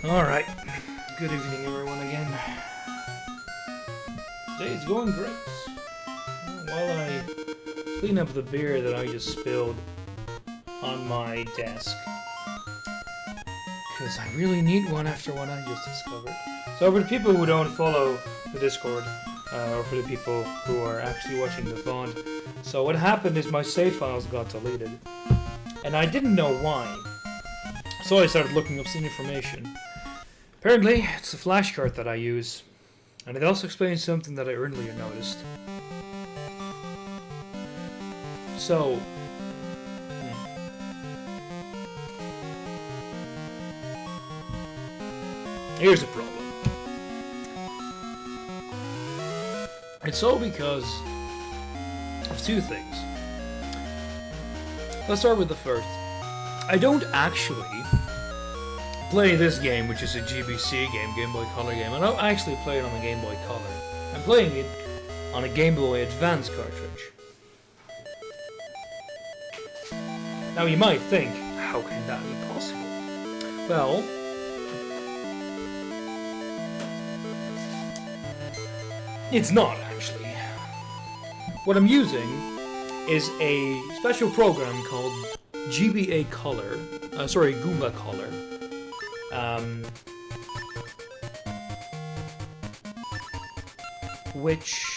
Alright, good evening everyone again. Today is going great. While I clean up the beer that I just spilled on my desk, because I really need one after what I just discovered. So for the people who don't follow the Discord, or for the people who are actually watching the VOD, so what happened is my save files got deleted, and I didn't know why. So I started looking up some information. Apparently, it's a flashcard that I use, and it also explains something that I earlier noticed. So, here's the problem. It's all because of two things. Let's start with the first. I don't actually play this game, which is a GBC game, Game Boy Color game. I don't actually play it on the Game Boy Color. I'm playing it on a Game Boy Advance cartridge. Now you might think, how can that be possible? Well, it's not actually. What I'm using is a special program called GBA Color, OoA Color. Which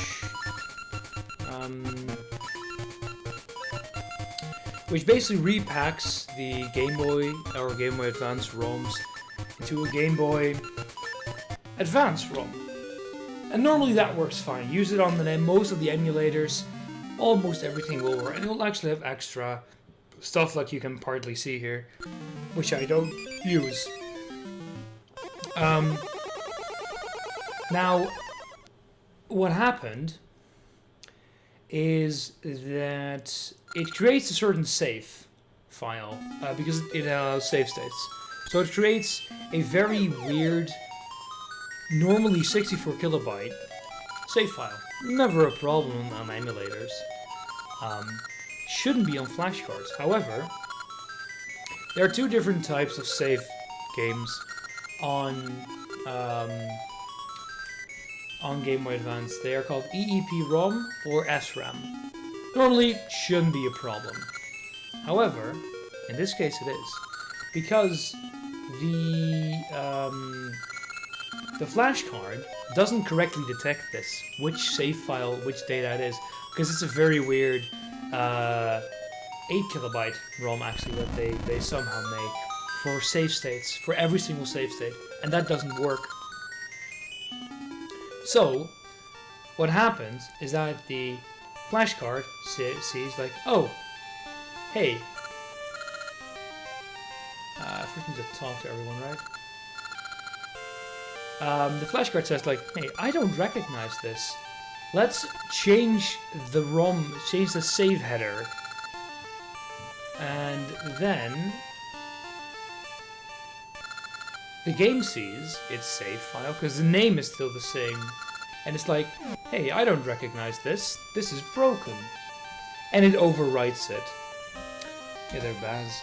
basically repacks the Game Boy or Game Boy Advance ROMs into a Game Boy Advance ROM. And normally that works fine. Use it on most of the emulators, almost everything will work. And it'll actually have extra stuff like you can partly see here, which I don't use. Now, what happened is that it creates a certain save file, because it allows save states. So it creates a very weird, normally 64 kilobyte save file. Never a problem on emulators. Shouldn't be on flashcards. However, there are two different types of save games on Game Boy Advance. They are called EEPROM or SRAM. Normally, shouldn't be a problem. However, in this case it is, because the flash card doesn't correctly detect this, which save file, which data it is, because it's a very weird 8 kilobyte ROM actually that they somehow make for save states, for every single save state, and that doesn't work. So, what happens is that the flash card sees like, oh, hey, I first need to talk to everyone, right? The flash card says like, hey, I don't recognize this. Let's change the ROM, change the save header, and then the game sees its save file, because the name is still the same, and it's like, hey, I don't recognize this, this is broken, and it overwrites it. Yeah, they're Baz.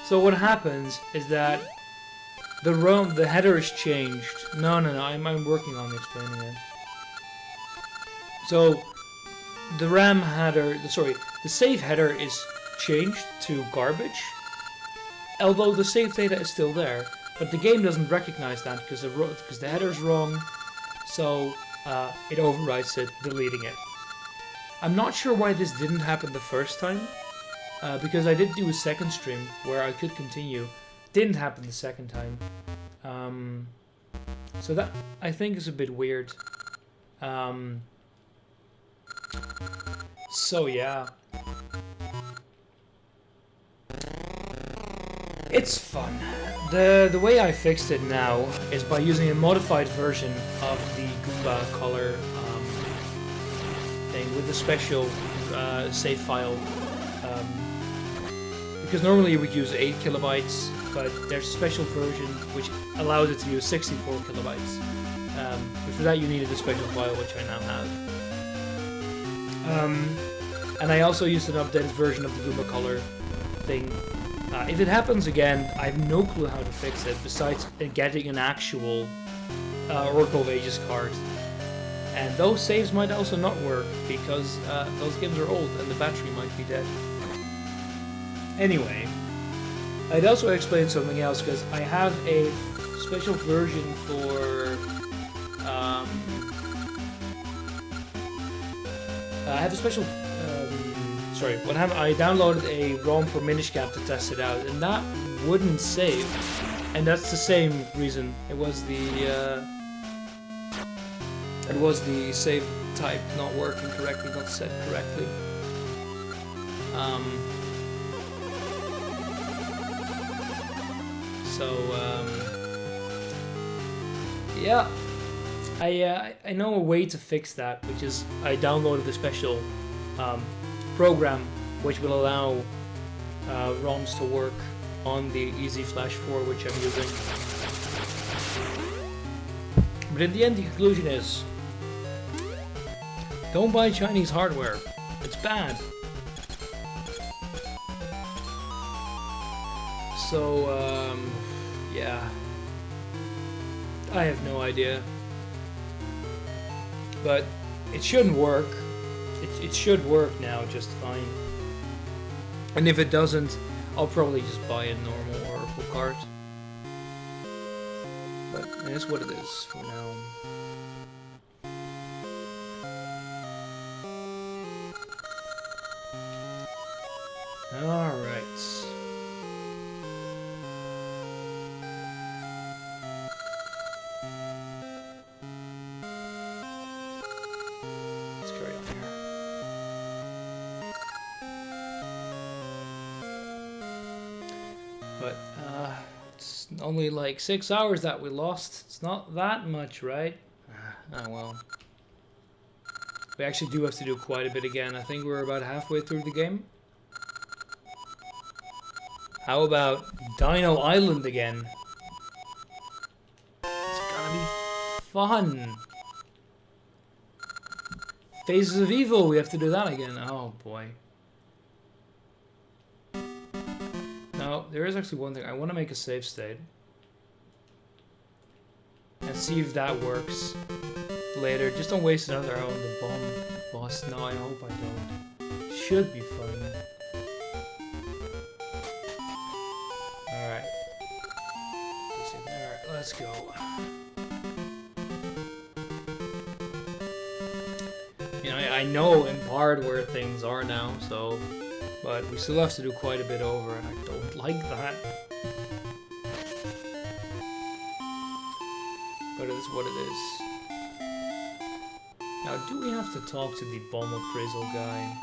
So what happens is that the header is changed. No, I'm working on explaining it. So the RAM header, the save header is changed to garbage, although the save data is still there. But the game doesn't recognize that because the header is wrong, so it overwrites it, deleting it. I'm not sure why this didn't happen the first time, because I did do a second stream where I could continue. Didn't happen the second time. So that, I think, is a bit weird. So yeah. It's fun. The way I fixed it now is by using a modified version of the OoA Color thing with the special save file. Because normally you would use 8 kilobytes, but there's a special version which allows it to use 64 kilobytes. But for that you needed a special file, which I now have. And I also used an updated version of the OoA Color thing If it happens again, I have no clue how to fix it, besides getting an actual Oracle of Ages card. And those saves might also not work, because those games are old and the battery might be dead. Anyway, I'd also explain something else, because I have a special version for... I have a special... I downloaded a ROM for Minish Cap to test it out, and that wouldn't save. And that's the same reason. It was the save type not working correctly, not set correctly. Yeah, I know a way to fix that, which is I downloaded a special program which will allow ROMs to work on the Easy Flash 4, which I'm using. But in the end, the conclusion is, don't buy Chinese hardware. It's bad. So, yeah. I have no idea. But it shouldn't work. It should work now just fine. And if it doesn't, I'll probably just buy a normal Oracle card. But that's what it is for now. Alright. Let's carry on here. But, it's only like 6 hours that we lost. It's not that much, right? Oh well. We actually do have to do quite a bit again. I think we're about halfway through the game. How about Dino Island again? It's gonna be fun. Phases of Evil, we have to do that again. Oh boy. No, there is actually one thing. I want to make a save state. And see if that works later. Just don't waste another hour on the bomb boss. No, I hope I don't. Should be fun. Alright. Alright, let's go. You know, I know in part where things are now, so... But we still have to do quite a bit over, and I don't like that. But it is what it is. Now, do we have to talk to the bomb appraisal guy?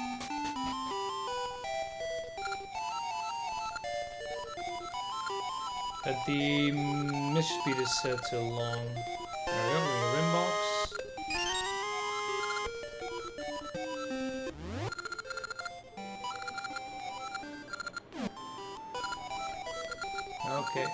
That the mission speed is set to long. There we go, your inbox. Okay.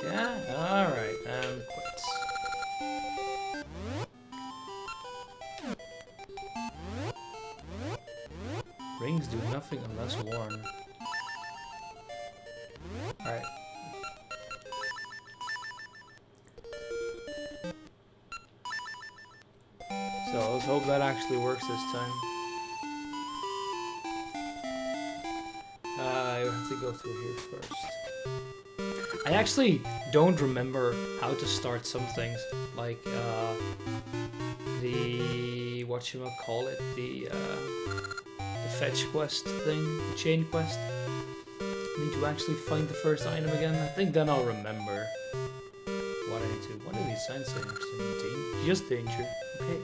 Yeah, alright, and quits. Rings do nothing unless worn. Alright. So let's hope that actually works this time. I have to go through here first. I actually don't remember how to start some things, like the whatchamacallit, the fetch quest thing, the chain quest. I need to actually find the first item again. I think then I'll remember what I need to. What do these signs say actually? Just danger. Okay.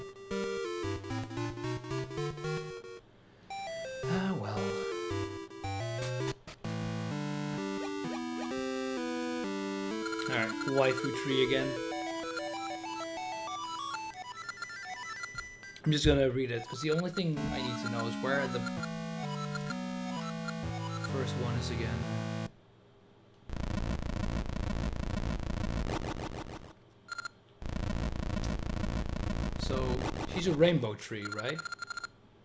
Ah well. Alright, waifu tree again. I'm just gonna read it, because the only thing I need to know is where the first one is again. So, she's a rainbow tree, right?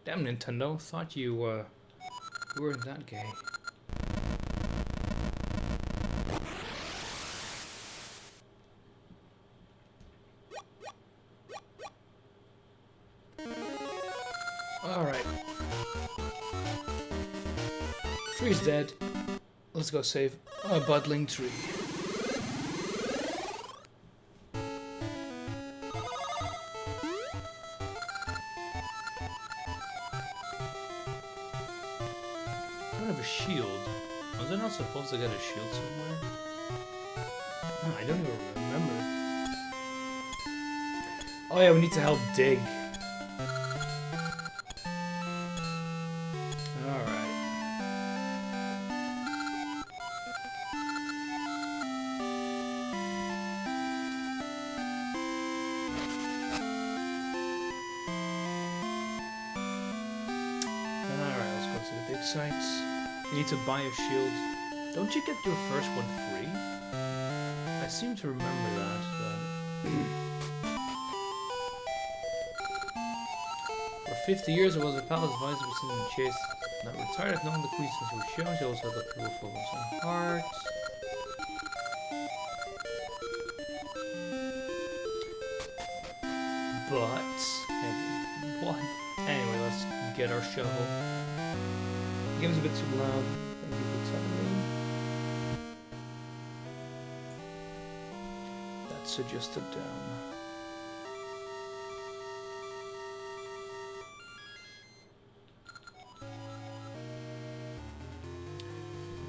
Damn, Nintendo, thought you weren't that gay. Alright. Tree's dead. Let's go save a buddling tree. I don't have a shield. Was I not supposed to get a shield somewhere? No, I don't even remember. Oh yeah, we need to help dig. Sites. You need to buy a shield. Don't you get your first one free? I seem to remember that. For 50 years, it was a palace advisor was in the chase. Not retired, none of the queens were shown. She also had the proof of some hearts. But what? Anyway, let's get our shovel. The game's a bit too loud. Thank you for telling me. That's adjusted down.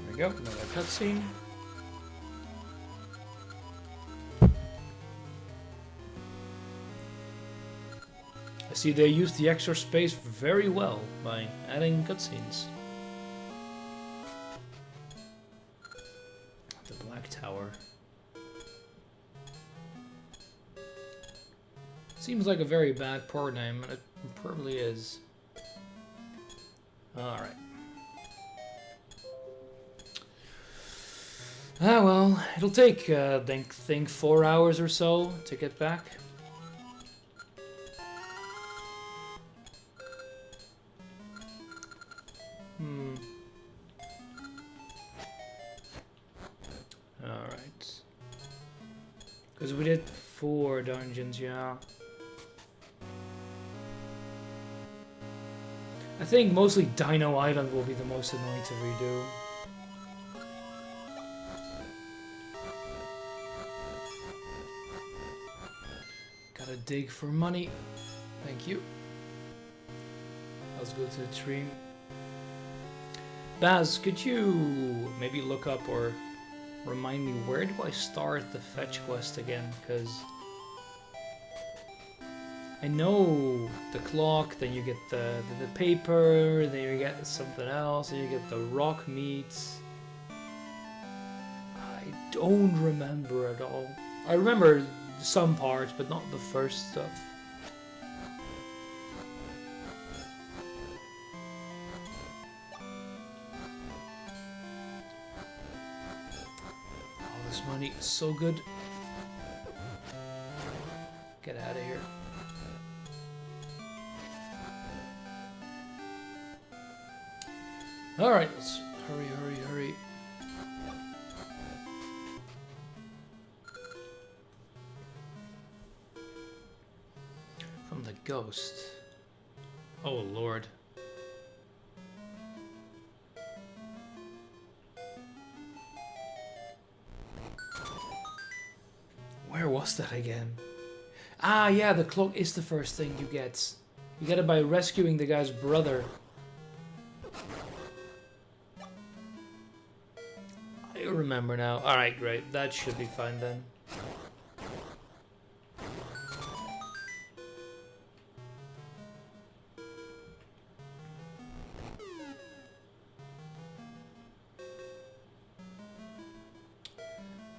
There we go, another cutscene. I see they used the extra space very well by adding cutscenes. Tower. Seems like a very bad port name, and it probably is. Alright. Ah well, it'll take, I think 4 hours or so to get back. Alright. Because we did 4 dungeons, yeah. I think mostly Dino Island will be the most annoying to redo. Gotta dig for money. Thank you. Let's go to the tree. Baz, could you maybe look up or remind me, where do I start the fetch quest again? Because I know the clock, then you get the paper, then you get something else, then you get the rock meats. I don't remember at all. I remember some parts, but not the first stuff. Money is so good. Get out of here. Alright, let's hurry. From the ghost. Oh Lord. Where was that again? Ah, yeah, the cloak is the first thing you get. You get it by rescuing the guy's brother. I remember now. Alright, great. That should be fine then.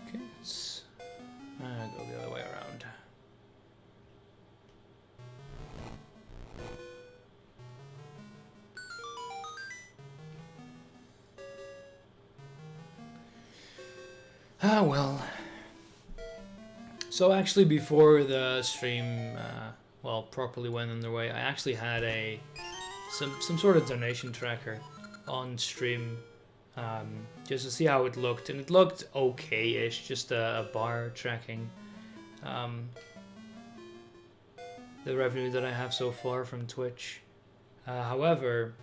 Okay, let's go the other way around. Ah, well. So actually before the stream well, properly went underway, I actually had some sort of donation tracker on stream, just to see how it looked, and it looked okay-ish, just a bar tracking the revenue that I have so far from Twitch. However,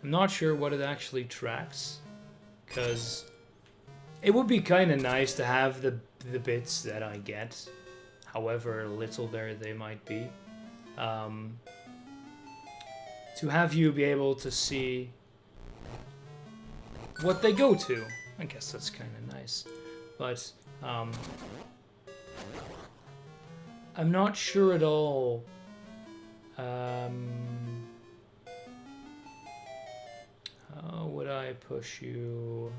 I'm not sure what it actually tracks, because it would be kind of nice to have the bits that I get, however little they might be, to have you be able to see what they go to. I guess that's kind of nice, but I'm not sure at all. How would I push you?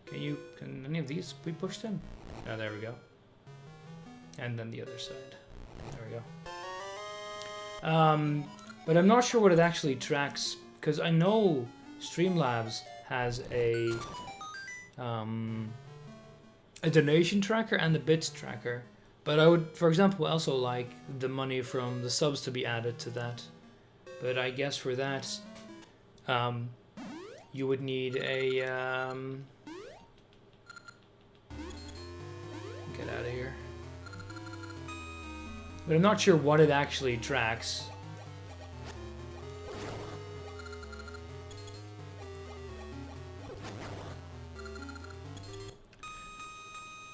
Can any of these be pushed in? Oh, there we go. And then the other side. There we go. But I'm not sure what it actually tracks, because I know Streamlabs has a donation tracker and a bits tracker. But I would, for example, also like the money from the subs to be added to that. But I guess for that, you would need a... get out of here. But I'm not sure what it actually tracks.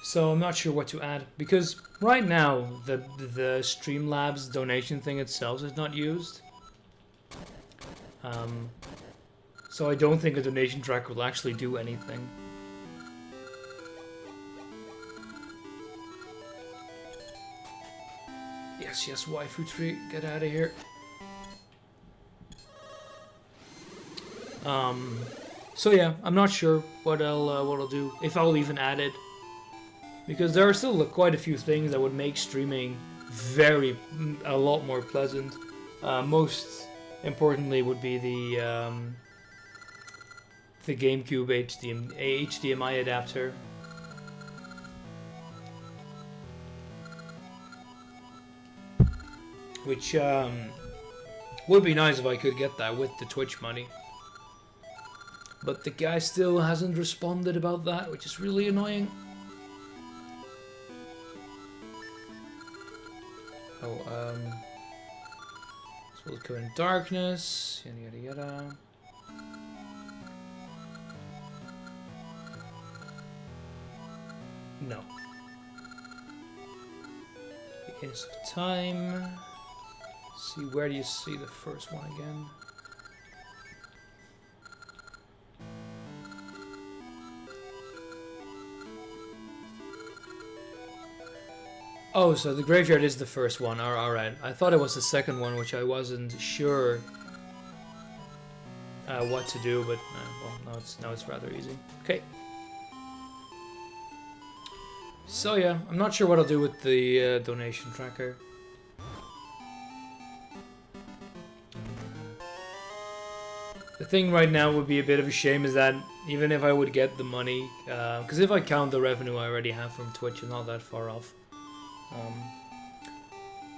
So I'm not sure what to add, because right now the Streamlabs donation thing itself is not used. So I don't think a donation tracker will actually do anything. Yes, waifu tree, get out of here. So yeah, I'm not sure what I'll do, if I'll even add it. Because there are still quite a few things that would make streaming a lot more pleasant. Most importantly would be the GameCube HDMI adapter. Which would be nice if I could get that with the Twitch money. But the guy still hasn't responded about that, which is really annoying. So we'll go in darkness, yada yada yada. No. Beginnings of time. See, where do you see the first one again? Oh, so the graveyard is the first one. Alright. I thought it was the second one, which I wasn't sure what to do, but well, now it's rather easy. Okay. So yeah, I'm not sure what I'll do with the donation tracker. The thing right now would be a bit of a shame is that even if I would get the money, because if I count the revenue I already have from Twitch, I'm not that far off.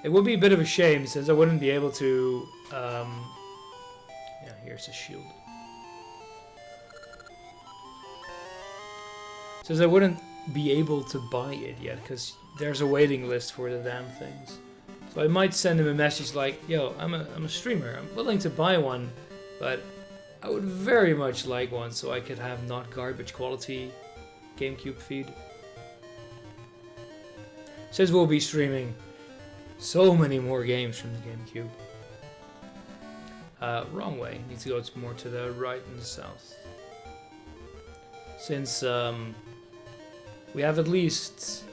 It would be a bit of a shame since I wouldn't be able to... yeah, here's a shield. Since I wouldn't be able to buy it yet, because there's a waiting list for the damn things. So I might send him a message like, yo, I'm a streamer, I'm willing to buy one, but I would very much like one so I could have not garbage quality GameCube feed. Says we'll be streaming so many more games from the GameCube. Wrong way. Need to go more to the right and the south. Since we have at least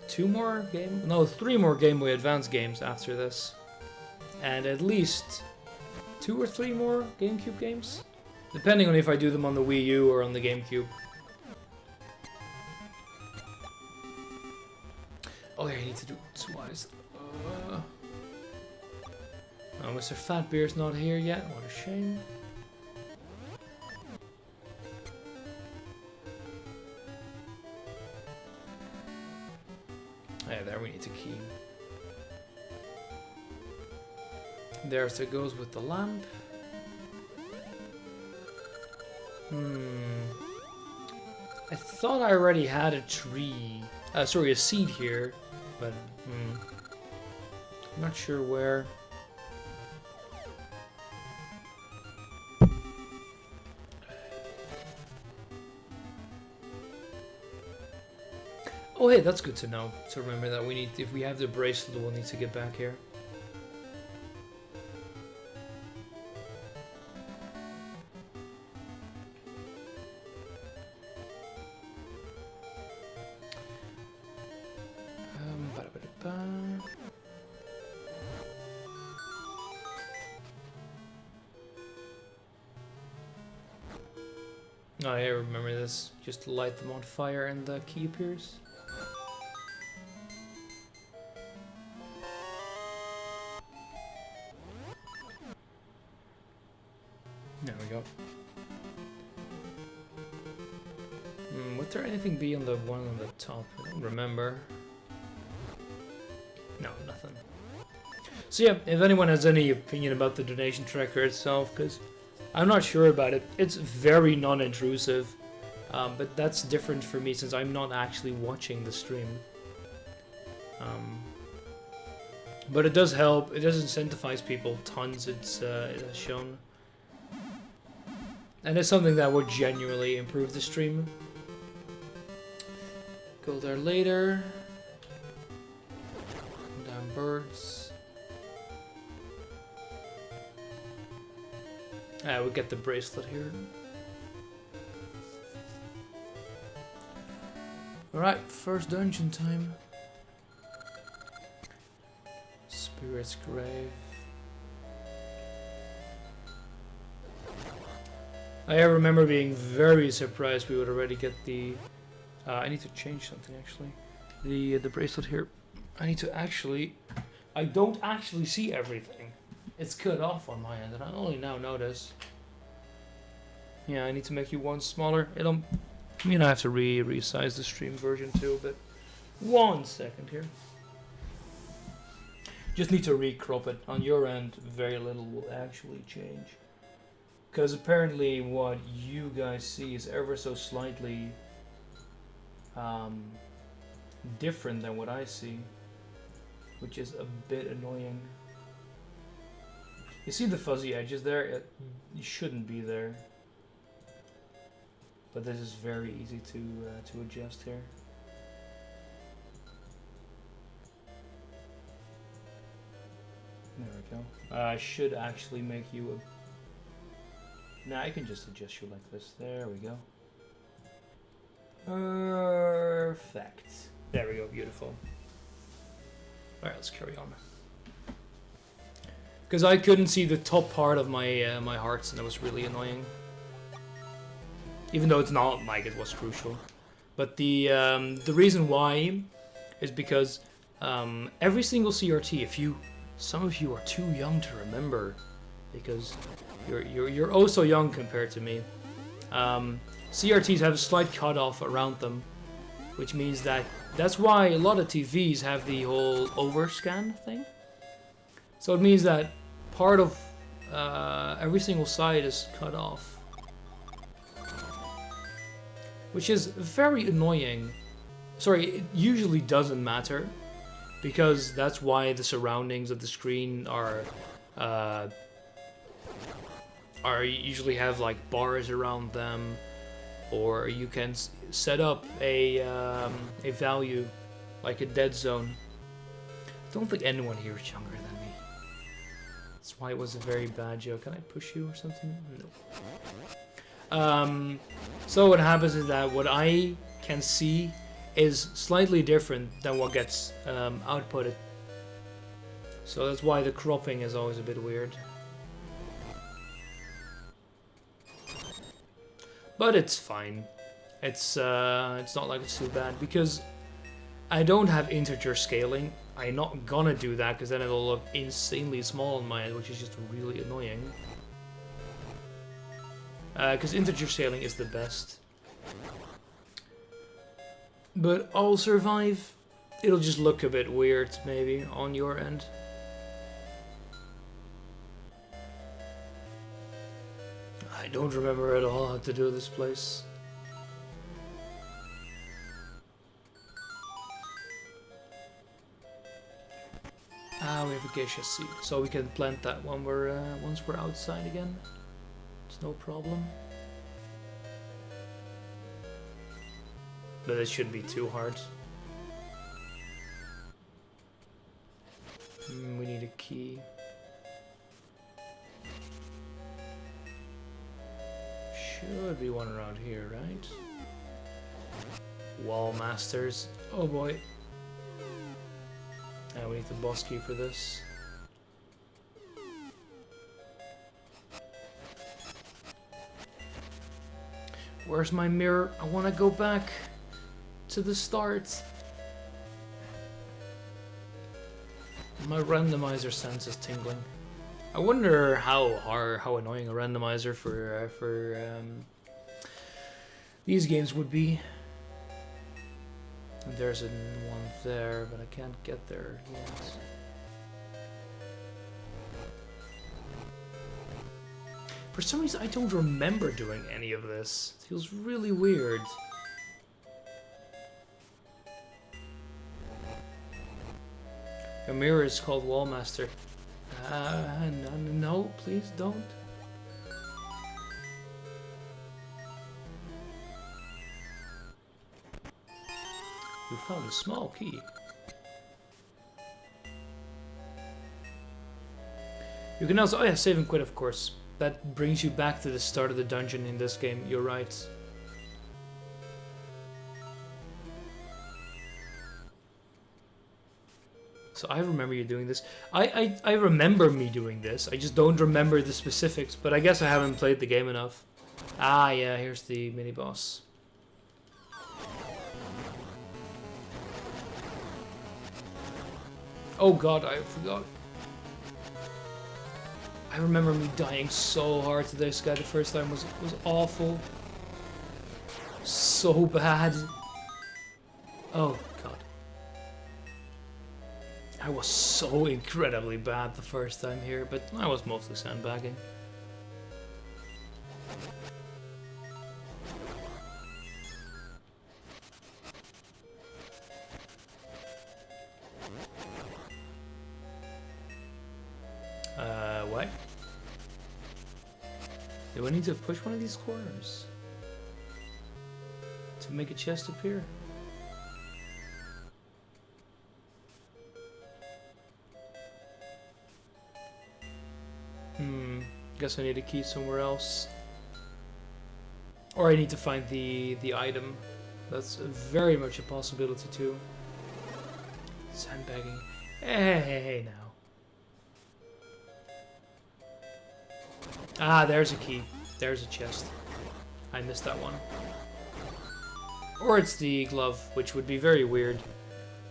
three more Game Boy Advance games after this, and at least 2 or 3 more GameCube games, depending on if I do them on the Wii U or on the GameCube. Oh yeah, I need to do twice. Oh, Mr. Fatbeer's not here yet. What a shame. Yeah, there we need to key. There's the goes with the lamp. I thought I already had a tree. Sorry, a seed here, but I'm not sure where. Oh, hey, that's good to know. To remember that we need, if we have the bracelet, we'll need to get back here. Oh, yeah, I remember this. Just light them on fire and the key appears. There we go. Would there anything be on the one on the top? I don't remember. No, nothing. So yeah, if anyone has any opinion about the donation tracker itself, because I'm not sure about it. It's very non-intrusive, but that's different for me since I'm not actually watching the stream. But it does help. It does incentivize people tons. It has shown, and it's something that would genuinely improve the stream. Go there later. Down birds. We'll get the bracelet here. Alright, first dungeon time. Spirit's Grave. I remember being very surprised we would already get the... I need to change something actually. The bracelet here. I need to actually... I don't actually see everything. It's cut off on my end, and I only now notice. Yeah, I need to make you one smaller. It'll, I have to resize the stream version too, but 1 second here. Just need to recrop it. On your end, very little will actually change. Because apparently what you guys see is ever so slightly different than what I see, which is a bit annoying. You see the fuzzy edges there? It shouldn't be there. But this is very easy to adjust here. There we go. I should actually make you a... Nah, I can just adjust you like this. There we go. Perfect. There we go, beautiful. Alright, let's carry on. Because I couldn't see the top part of my my hearts, and that was really annoying. Even though it's not like it was crucial. But the reason why is because every single CRT, some of you are too young to remember, because you're oh so young compared to me. CRTs have a slight cutoff around them, which means that's why a lot of TVs have the whole overscan thing. So it means that part of every single side is cut off, which is very annoying. Sorry, it usually doesn't matter, because that's why the surroundings of the screen are usually have like bars around them, or you can set up a value like a dead zone. I don't think anyone here is younger than me. That's why it was a very bad joke. Can I push you or something? No. So what happens is that what I can see is slightly different than what gets outputted. So that's why the cropping is always a bit weird. But it's fine. It's not like it's too bad, because I don't have integer scaling. I'm not gonna do that, because then it'll look insanely small on my end, which is just really annoying. Because integer scaling is the best. But I'll survive. It'll just look a bit weird, maybe, on your end. I don't remember at all how to do this place. Ah, we have a geisha seed, so we can plant that when we're once we're outside again. It's no problem. But it shouldn't be too hard. We need a key. Should be one around here, right? Wall masters. Oh boy. And we need the boss key for this. Where's my mirror? I want to go back to the start. My randomizer sense is tingling. I wonder how annoying a randomizer for these games would be. And there's one there, but I can't get there yet. For some reason, I don't remember doing any of this. It feels really weird. Your mirror is called Wallmaster. No, please don't. You found a small key. You can also, oh yeah, save and quit, of course. That brings you back to the start of the dungeon in this game, you're right. So I remember you doing this. I remember me doing this. I just don't remember the specifics, but I guess I haven't played the game enough. Ah, yeah, here's the mini-boss. Oh god, I forgot. I remember me dying so hard to this guy the first time. Was awful. So bad. Oh god. I was so incredibly bad the first time here, but I was mostly sandbagging. What? Do I need to push one of these corners to make a chest appear? Guess I need a key somewhere else. Or I need to find the item. That's very much a possibility too. Sandbagging. Hey now. Ah, there's a key. There's a chest. I missed that one. Or it's the glove, which would be very weird.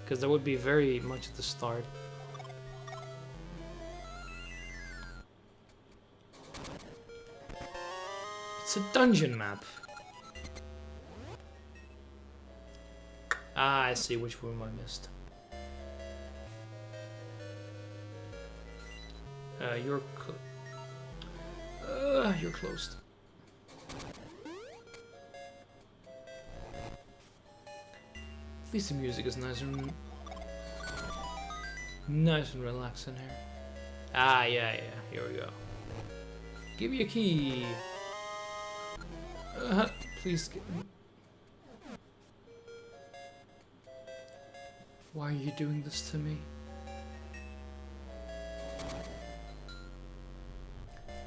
Because that would be very much at the start. It's a dungeon map. Ah, I see which room I missed. You're closed. At least the music is nice and relaxing here. Ah, yeah, here we go. Give me a key. Please get me. Why are you doing this to me?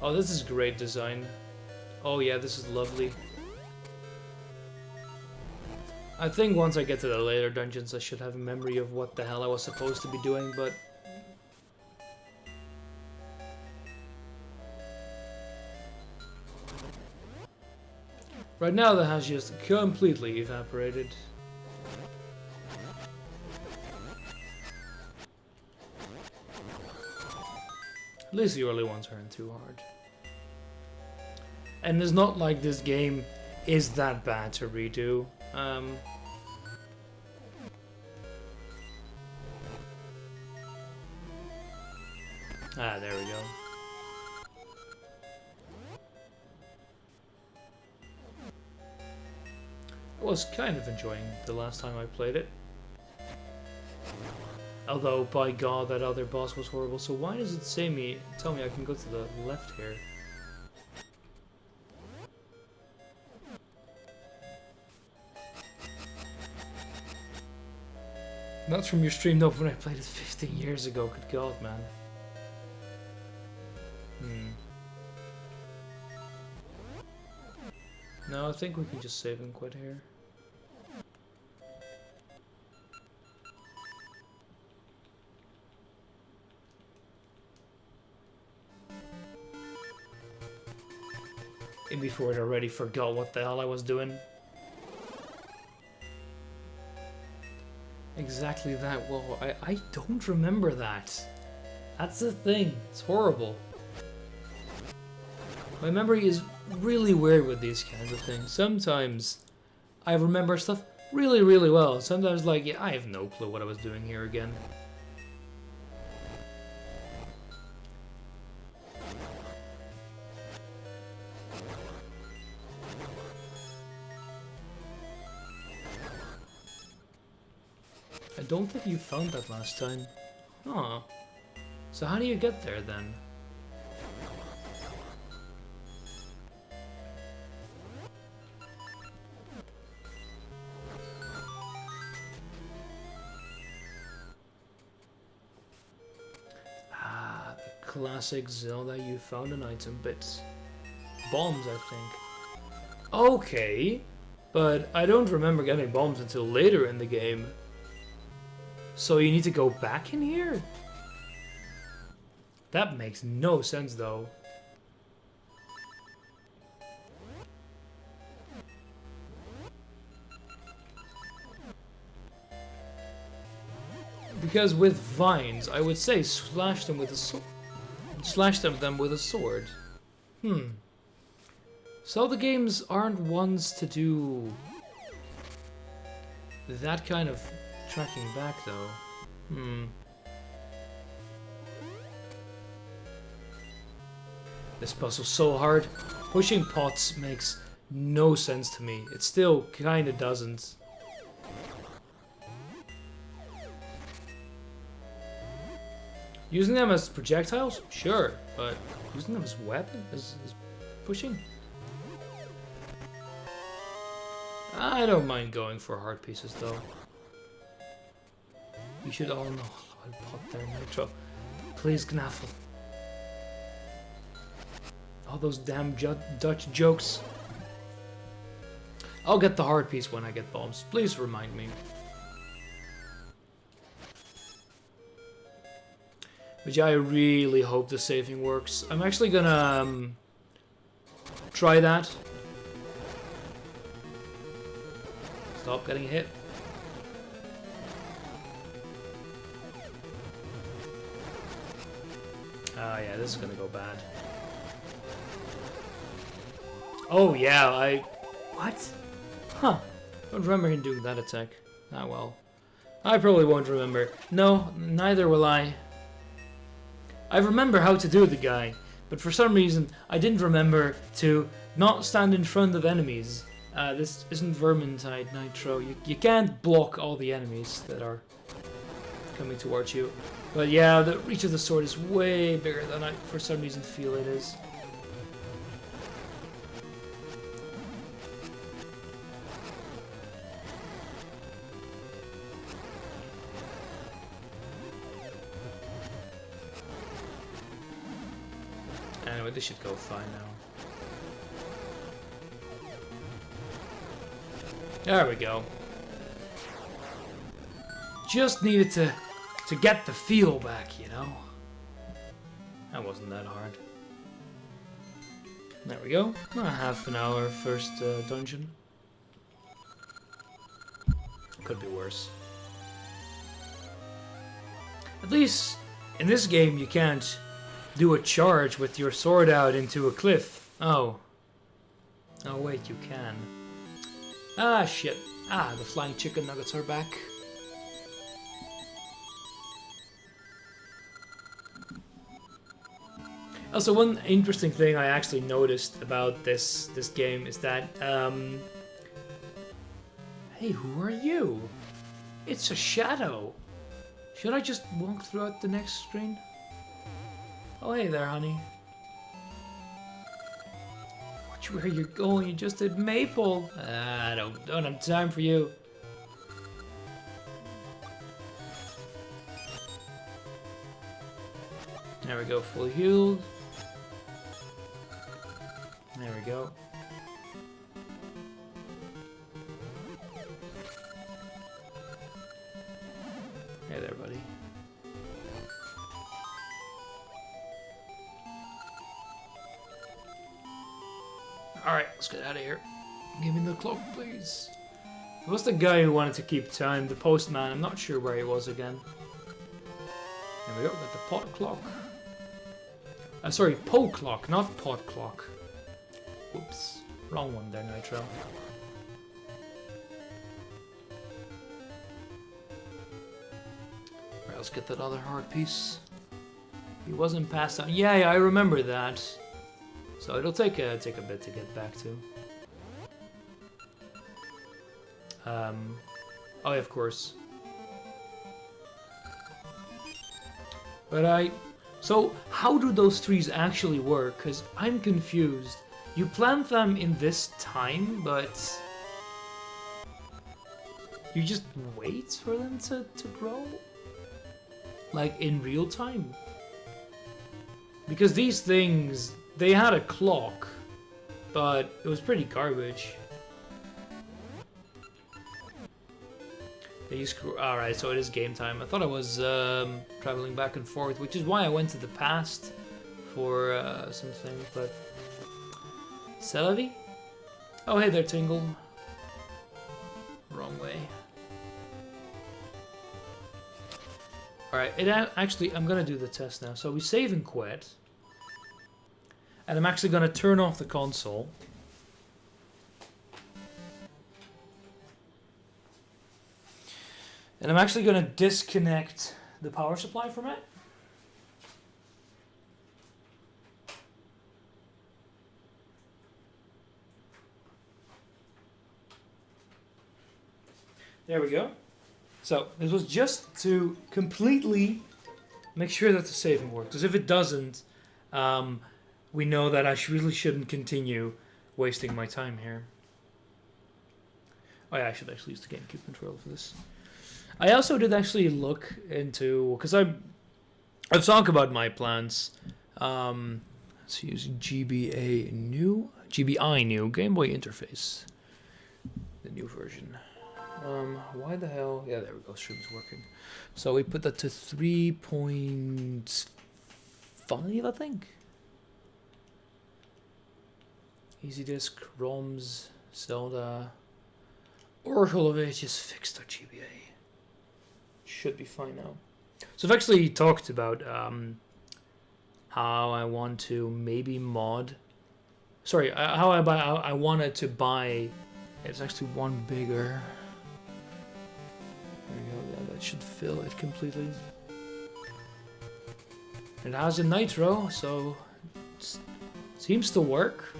Oh, this is great design. Oh yeah, this is lovely. I think once I get to the later dungeons I should have a memory of what the hell I was supposed to be doing, but... right now that has just completely evaporated. At least the early ones aren't too hard. And it's not like this game is that bad to redo. There we go. was kind of enjoying the last time I played it. Although, by God, that other boss was horrible. So why does it tell me I can go to the left here? That's from your stream, though, when I played it 15 years ago. Good God, man. No, I think we can just save and quit here. And before I already forgot what the hell I was doing. Exactly that. Whoa, I don't remember that. That's the thing. It's horrible. My memory is really weird with these kinds of things. Sometimes I remember stuff really, really well. Sometimes, like, yeah, I have no clue what I was doing here again. I don't think you found that last time. Huh. So how do you get there then? Ah, the classic Zelda, you found an item bit. Bombs, I think. Okay, but I don't remember getting bombs until later in the game. So you need to go back in here? That makes no sense, though. Because with vines, I would say slash them with a sword. Slash them with a sword. So the games aren't ones to do that kind of tracking back, though. This puzzle's so hard. Pushing pots makes no sense to me. It still kinda doesn't. Using them as projectiles? Sure, but using them as weapon? As pushing? I don't mind going for hard pieces, though. You should all know about pot there, Nitro. Please, Knaffle. All those damn Dutch jokes. I'll get the hard piece when I get bombs. Please remind me. But yeah, I really hope the saving works. I'm actually gonna try that. Stop getting hit. Oh yeah, this is gonna go bad. Oh yeah, what? Huh. Don't remember him doing that attack. Ah well. I probably won't remember. No, neither will I. I remember how to do the guy, but for some reason I didn't remember to not stand in front of enemies. This isn't Vermintide Nitro. You can't block all the enemies that are coming towards you. But yeah, the reach of the sword is way bigger than I, for some reason, feel it is. Anyway, this should go fine now. There we go. Just needed to get the feel back, you know? That wasn't that hard. There we go. Half an hour first dungeon. Could be worse. At least in this game you can't do a charge with your sword out into a cliff. Oh. Oh wait, you can. Ah shit. Ah, the flying chicken nuggets are back. Also, one interesting thing I actually noticed about this game is that Hey, who are you? It's a shadow. Should I just walk throughout the next screen? Oh, hey there, honey. Watch where you're going. You just did Maple. I don't have time for you. There we go, full healed. There we go. Hey there, buddy. Alright, let's get out of here. Give me the clock, please. It was the guy who wanted to keep time, the postman. I'm not sure where he was again. There we go, got the pot clock. Sorry, po clock, not pot clock. Whoops, wrong one there, Nitro. Alright, let's get that other heart piece. He wasn't passed out. Yeah, I remember that. So it'll take a bit to get back to. Oh yeah, of course. But so how do those trees actually work? Because I'm confused. You plant them in this time, but you just wait for them to grow? Like in real time? Because these things, they had a clock, but it was pretty garbage. Alright, so it is game time. I thought I was traveling back and forth, which is why I went to the past for some things, but... C'est la vie? Oh, hey there, Tingle. Wrong way. Alright, actually, I'm gonna do the test now. So we save and quit. And I'm actually gonna turn off the console. And I'm actually going to disconnect the power supply from it. There we go. So this was just to completely make sure that the saving works. Because if it doesn't, we know that I really shouldn't continue wasting my time here. Oh yeah, I should actually use the GameCube controller for this. I also did actually look into, because I've talked about my plans. Let's use GBI new Game Boy interface, the new version. Why the hell? Yeah, there we go. Stream's working. So we put that to 3.5, I think. Easy disk, ROMs, Zelda, Oracle of Ages fixed.gba. Should be fine now. So I've actually talked about how I want to maybe mod. Sorry, how I wanted to buy. It's actually one bigger. There we go. Yeah, that should fill it completely. It has a nitro, so it seems to work.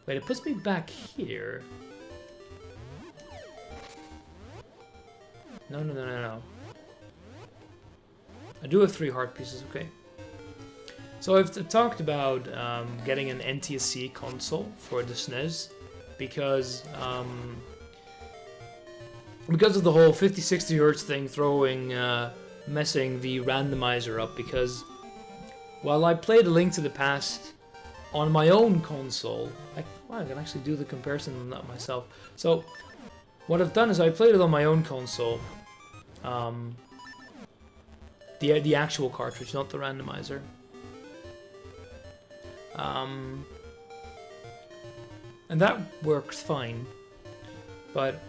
Wait, it puts me back here. No. I do have 3 heart pieces, okay. So I've talked about getting an NTSC console for the SNES because of the whole 50-60 Hz thing messing the randomizer up, because while I played A Link to the Past on my own console, I can actually do the comparison on that myself. So what I've done is I played it on my own console. The actual cartridge, not the randomizer. And that works fine, but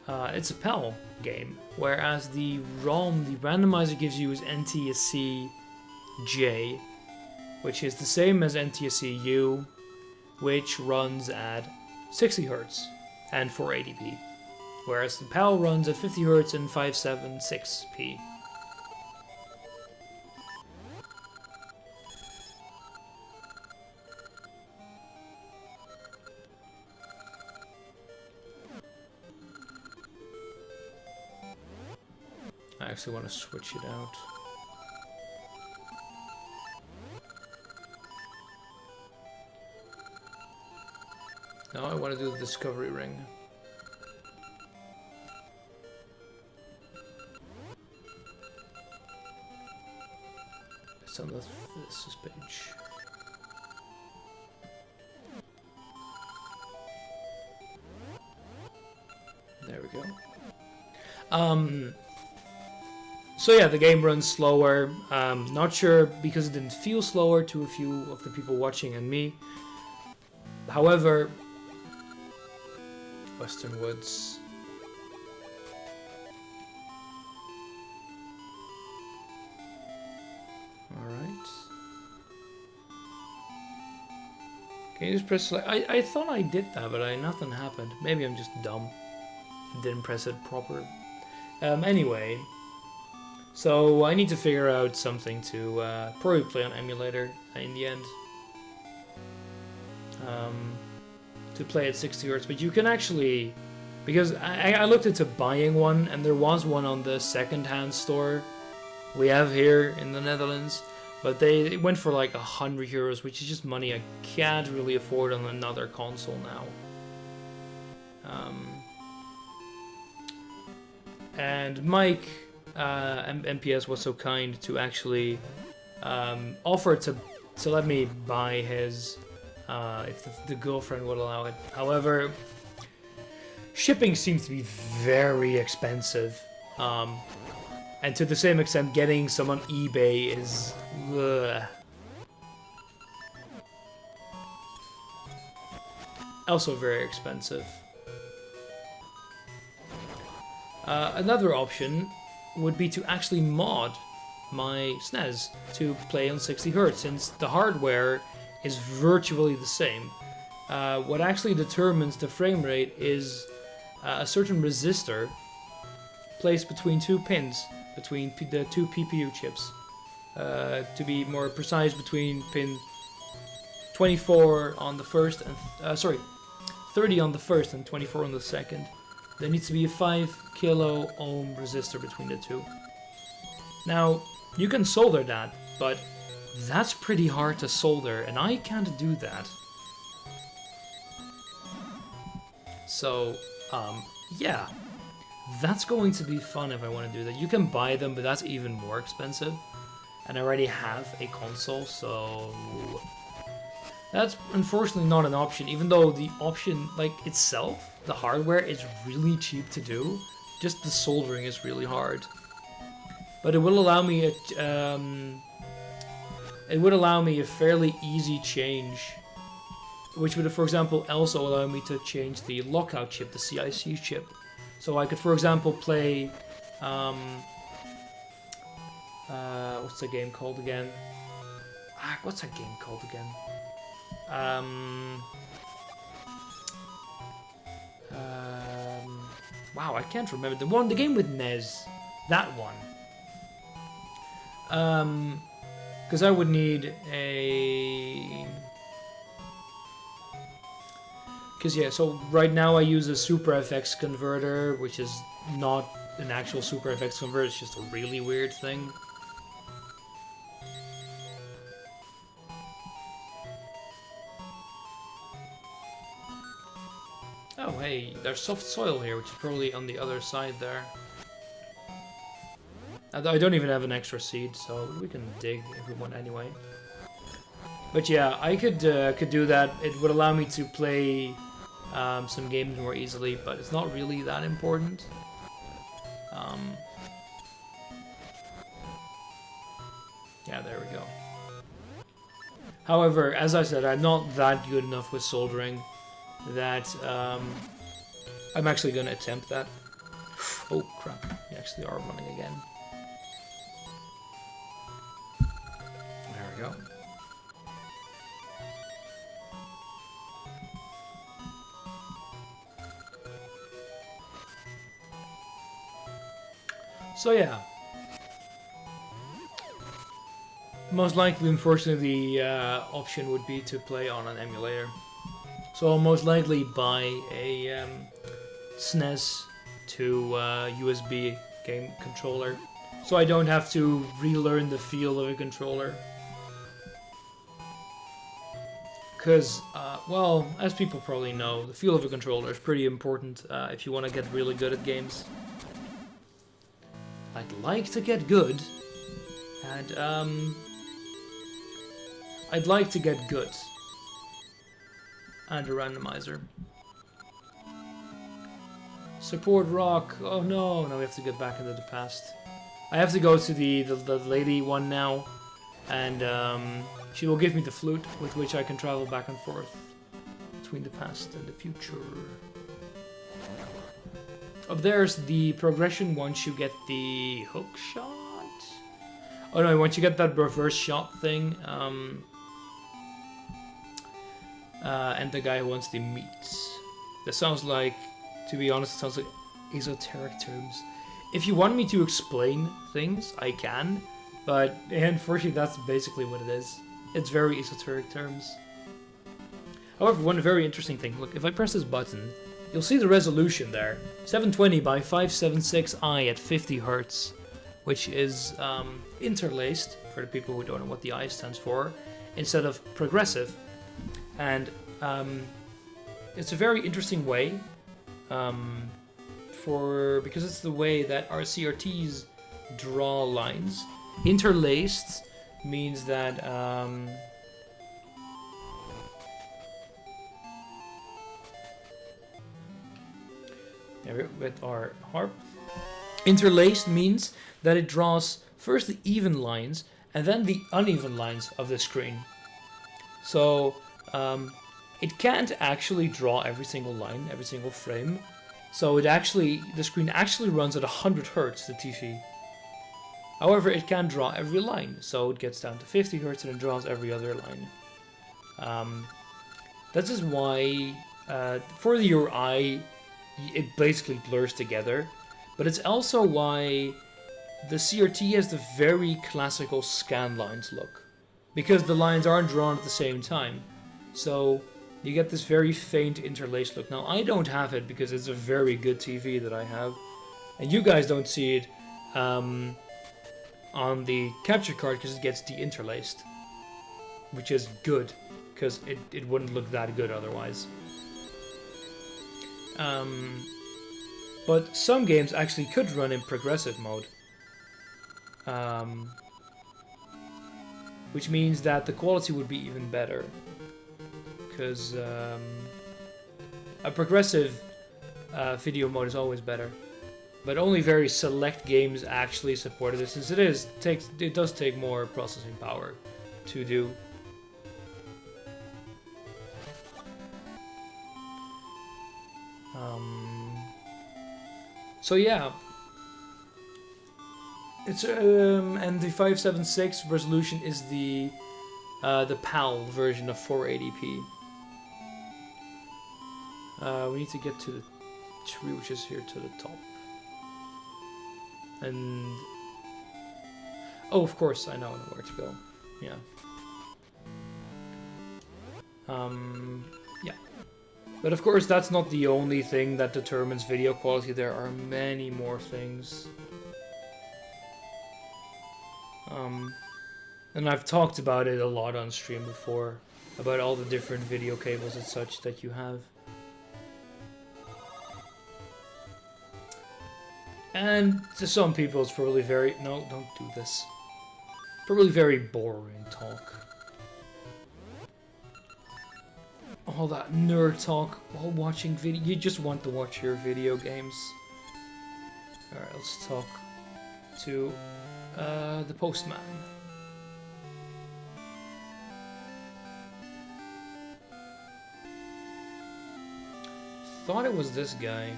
it's a PAL game, whereas the ROM, the randomizer gives you is NTSC J, which is the same as NTSC U, which runs at 60 Hz and 480p. Whereas the PAL runs at 50 Hz and 576p. I actually want to switch it out. No, I want to do the discovery ring. It's on this page. There we go. So yeah, the game runs slower. Not sure because it didn't feel slower to a few of the people watching and me. However, Western Woods. Alright. Can you just press select? I thought I did that, but nothing happened. Maybe I'm just dumb. Didn't press it proper. Anyway. So I need to figure out something to probably play on emulator in the end. To play at 60 Hz, but you can actually, because I looked into buying one, and there was one on the second-hand store we have here in the Netherlands, but it went for like 100 euros, which is just money I can't really afford on another console now. And Mike MPS was so kind to actually offer to let me buy his. If the girlfriend would allow it. However, shipping seems to be very expensive. And to the same extent, getting some on eBay is... also very expensive. Another option would be to actually mod my SNES to play on 60 Hz, since the hardware is virtually the same. What actually determines the frame rate is a certain resistor placed between two pins, between the two PPU chips. To be more precise, between pin 24 on the first and 30 on the first and 24 on the second. There needs to be a 5 kilo ohm resistor between the two. Now, you can solder that, but that's pretty hard to solder, and I can't do that. So, yeah. That's going to be fun if I want to do that. You can buy them, but that's even more expensive. And I already have a console, so... that's unfortunately not an option, even though the option, like, itself, the hardware is really cheap to do. Just the soldering is really hard. But it will allow me a fairly easy change, which would, for example, also allow me to change the lockout chip, the CIC chip. So I could, for example, play, what's the game called again? What's that game called again? Wow, I can't remember. The game with Nez. That one. Because I would need a... because yeah, so right now I use a Super FX converter, which is not an actual Super FX converter, it's just a really weird thing. Oh hey, there's soft soil here, which is probably on the other side there. I don't even have an extra seed, so we can dig if we want anyway. But yeah, I could do that. It would allow me to play some games more easily, but it's not really that important. Yeah, there we go. However, as I said, I'm not that good enough with soldering that I'm actually going to attempt that. Oh crap, we actually are running again. There we go. So yeah, most likely, unfortunately, the option would be to play on an emulator. So I'll most likely buy a SNES to USB game controller so I don't have to relearn the feel of a controller. Because, well, as people probably know, the feel of a controller is pretty important if you want to get really good at games. I'd like to get good, and I'd like to get good. And a randomizer. Support rock. Oh no, now we have to get back into the past. I have to go to the lady one now, and she will give me the flute with which I can travel back and forth between the past and the future. Up there's the progression once you get the hook shot. Oh no, once you get that reverse shot thing, and the guy who wants the meats. That sounds like, to be honest, it sounds like esoteric terms. If you want me to explain things, I can, but unfortunately that's basically what it is. It's very esoteric terms. However, one very interesting thing, look, if I press this button, you'll see the resolution there. 720 by 576i at 50 Hz, which is interlaced, for the people who don't know what the I stands for, instead of progressive. And it's a very interesting way, because it's the way that our CRTs draw lines. Interlaced means that with our harp. Interlaced means that it draws first the even lines and then the uneven lines of the screen. So it can't actually draw every single line, every single frame. So the screen actually runs at 100 Hz, the TV. However, it can draw every line, so it gets down to 50 Hz and it draws every other line. This is why, for your eye, it basically blurs together. But it's also why the CRT has the very classical scan lines look. Because the lines aren't drawn at the same time. So you get this very faint interlaced look. Now, I don't have it because it's a very good TV that I have. And you guys don't see it on the capture card because it gets de-interlaced. Which is good, because it wouldn't look that good otherwise. But some games actually could run in progressive mode. Which means that the quality would be even better. Because a progressive video mode is always better. But only very select games actually support this, since it does take more processing power to do. So yeah, it's and the 576 resolution is the PAL version of 480p. We need to get to the tree, which is here to the top. And oh, of course, I know where to go. Yeah. Yeah. But of course, that's not the only thing that determines video quality. There are many more things. And I've talked about it a lot on stream before, about all the different video cables and such that you have. And to some people it's probably very... No, don't do this. Probably very boring talk. All that nerd talk while watching video. You just want to watch your video games. Alright, let's talk to the postman. Thought it was this guy.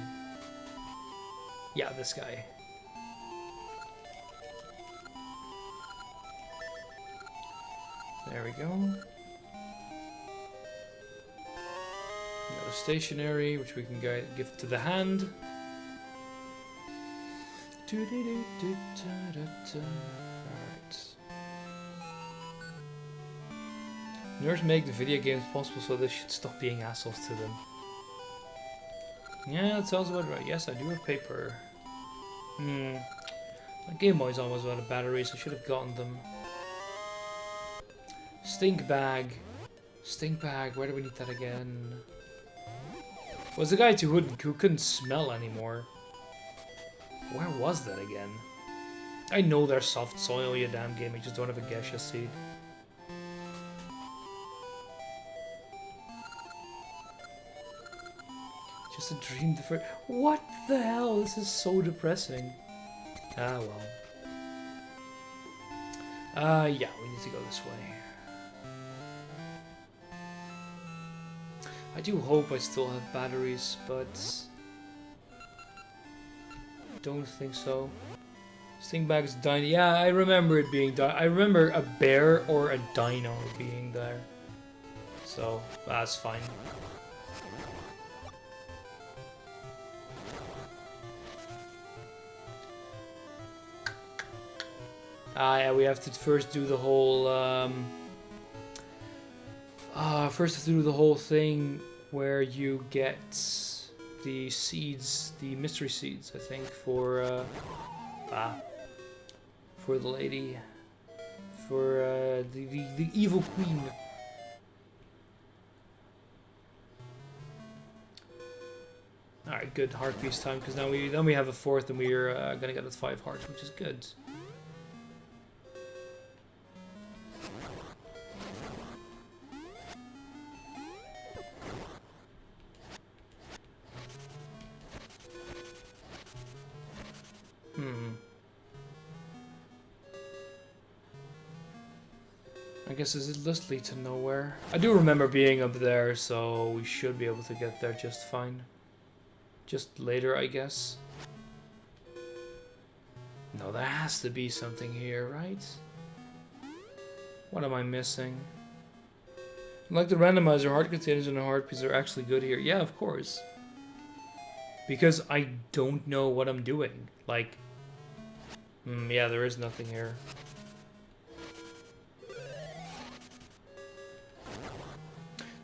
Yeah, this guy. There we go. We got a stationery, which we can give to the hand. Alright. Nerds make the video games possible, so they should stop being assholes to them. Yeah, that sounds about right. Yes, I do have paper. My Game Boy's almost out of batteries. I should have gotten them. Stink bag. Stink bag. Where do we need that again? Was the guy who couldn't smell anymore? Where was that again? I know they're soft soil, you damn game. I just don't have a geisha seed. Just a dream. What the hell? This is so depressing. Ah, well. Yeah, we need to go this way. I do hope I still have batteries, but don't think so. Stingbag's dino. Yeah, I remember it being I remember a bear or a dino being there. So, that's fine. Yeah, we have to first do the whole first do the whole thing where you get the seeds, the mystery seeds, I think, for the lady, for the evil queen. All right, good heart piece time, because now we have a fourth, and we're gonna get the 5 hearts, which is good. I guess this list leads to nowhere. I do remember being up there, so we should be able to get there just fine. Just later, I guess. No, there has to be something here, right? What am I missing? Like the randomizer, heart containers and the heart piece are actually good here. Yeah, of course. Because I don't know what I'm doing. Like, yeah, there is nothing here.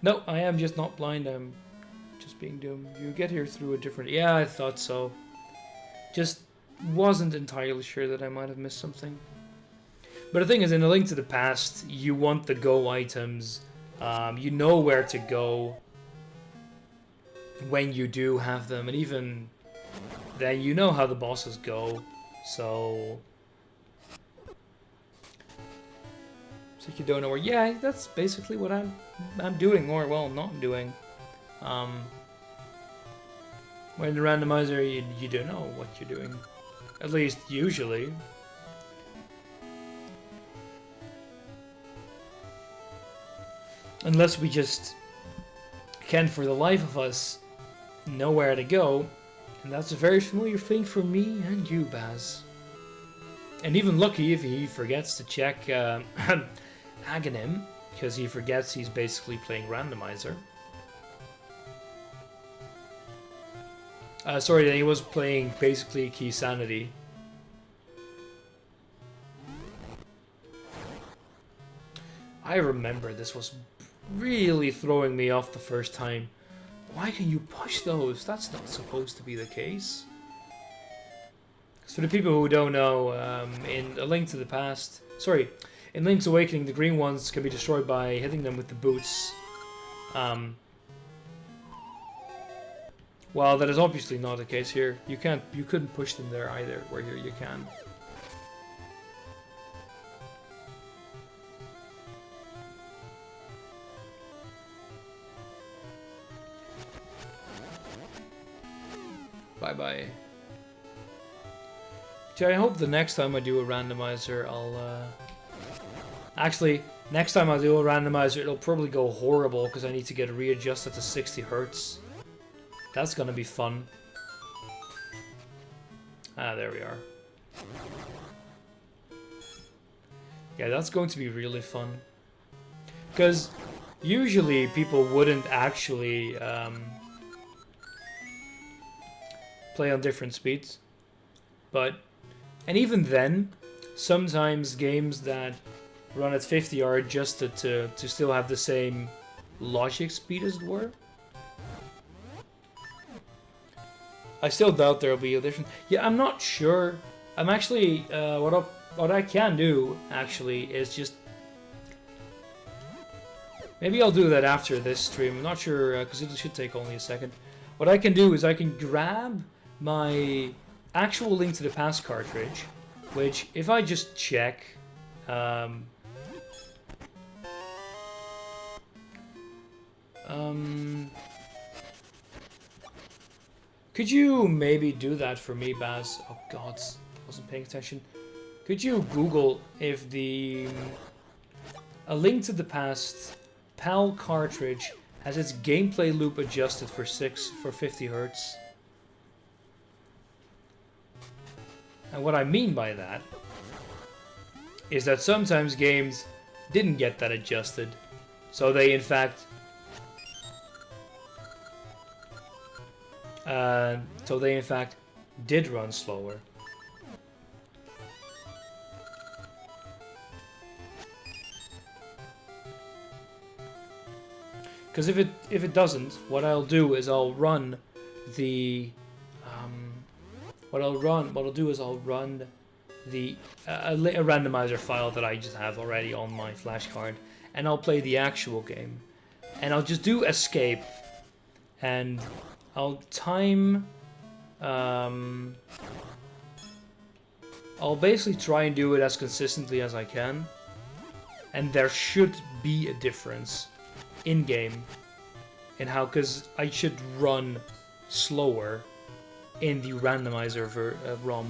No, I am just not blind. I'm just being doomed. You get here through a different... Yeah, I thought so. Just wasn't entirely sure that I might have missed something. But the thing is, in A Link to the Past, you want the go items. You know where to go when you do have them. And even then, you know how the bosses go. So... It's like you don't know where... Yeah, that's basically what I'm doing, or, well, not doing. When the randomizer, you don't know what you're doing. At least, usually. Unless we just can't, for the life of us, know where to go. And that's a very familiar thing for me and you, Baz. And even Lucky, if he forgets to check Aghanim, because he forgets he's basically playing randomizer. Sorry, he was playing basically Key Sanity. I remember this was really throwing me off the first time. Why can you push those? That's not supposed to be the case. So for the people who don't know, in A Link to the Past... Sorry, in Link's Awakening, the green ones can be destroyed by hitting them with the boots. Well, that is obviously not the case here. You couldn't push them there either, where here you can. Bye-bye. I hope the next time I do a randomizer, I'll... Actually, next time I do a randomizer, it'll probably go horrible, because I need to get readjusted to 60 Hertz. That's gonna be fun. Ah, there we are. Yeah, that's going to be really fun. Because usually people wouldn't actually play on different speeds. But, and even then, sometimes games that run at 50 are adjusted to still have the same logic speed as it were. I still doubt there'll be a difference. Yeah, I'm not sure I'm actually what I can do actually is just maybe I'll do that after this stream. I'm not sure because it should take only a second. What I can do is I can grab my actual Link to the Past cartridge, which if I just check. Could you maybe do that for me, Baz? Oh God, wasn't paying attention. Could you Google if the A Link to the Past PAL cartridge has its gameplay loop adjusted for 50 Hz? And what I mean by that is that sometimes games didn't get that adjusted, so they in fact did run slower. Because if it doesn't, what I'll do is I'll run the I'll run the a randomizer file that I just have already on my flash card, and I'll play the actual game, and I'll just do escape, and I'll time. I'll basically try and do it as consistently as I can, and there should be a difference in game in how, because I should run slower in the randomizer ROM.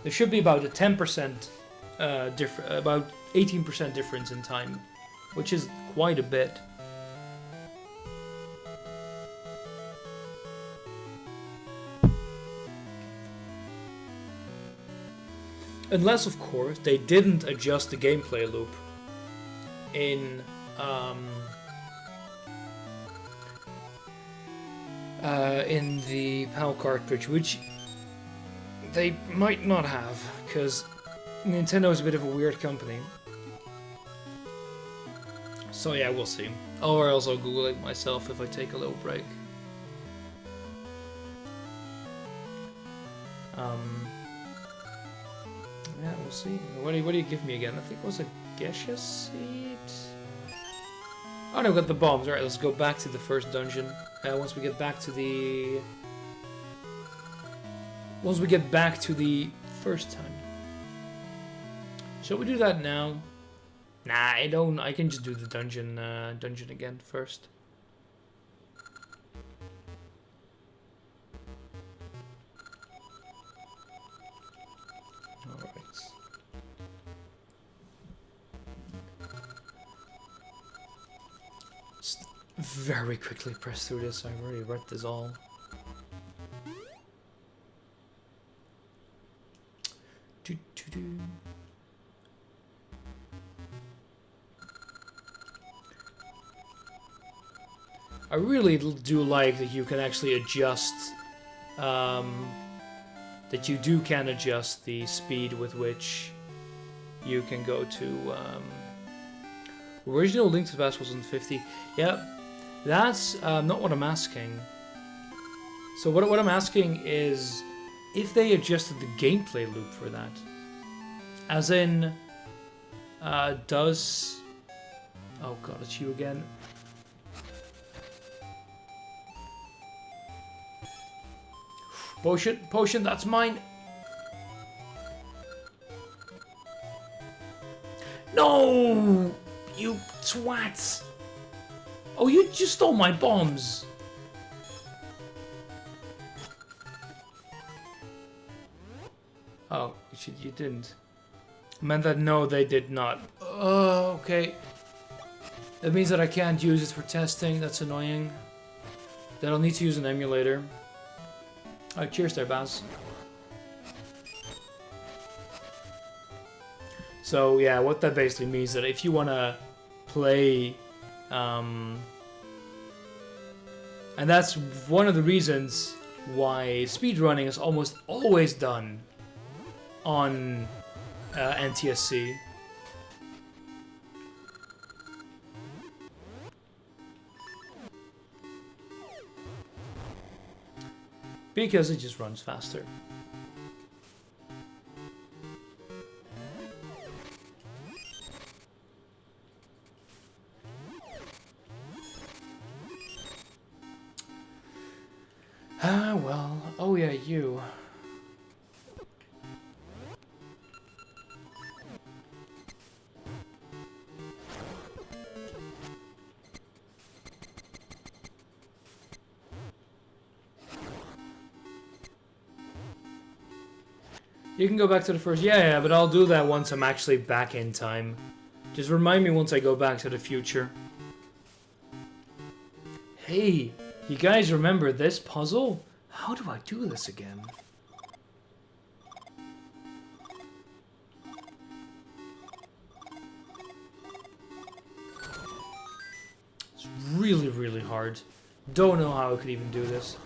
There should be about a 10% about 18% difference in time, which is quite a bit. Unless, of course, they didn't adjust the gameplay loop in the PAL cartridge, which they might not have, because Nintendo is a bit of a weird company. So yeah, we'll see. Or else I'll Google it myself if I take a little break. Yeah, we'll see. What do you give me again? I think it was a Gesha seed? Oh no, we got the bombs. Alright, let's go back to the first dungeon. Once we get back to the first time. Shall we do that now? Nah, I don't. I can just do the dungeon again first. All right. Just very quickly press through this. I already read this all. I really do like that you can actually adjust, that you can adjust the speed with which you can go to, original Link to the Past was on 50. Yeah, that's not what I'm asking. So what I'm asking is if they adjusted the gameplay loop for that. As in, does... Oh god, it's you again. Potion, that's mine. No! You twats! Oh, you just stole my bombs! Oh, you didn't. I meant that no, they did not. Oh, okay. That means that I can't use it for testing. That's annoying. Then I'll need to use an emulator. Alright, cheers there, Baz. So, yeah, what that basically means is that if you want to play... and that's one of the reasons why speedrunning is almost always done on NTSC. Because it just runs faster. Ah, well. Oh yeah, you. You can go back to the first... Yeah, but I'll do that once I'm actually back in time. Just remind me once I go back to the future. Hey, you guys remember this puzzle? How do I do this again? It's really, really hard. Don't know how I could even do this.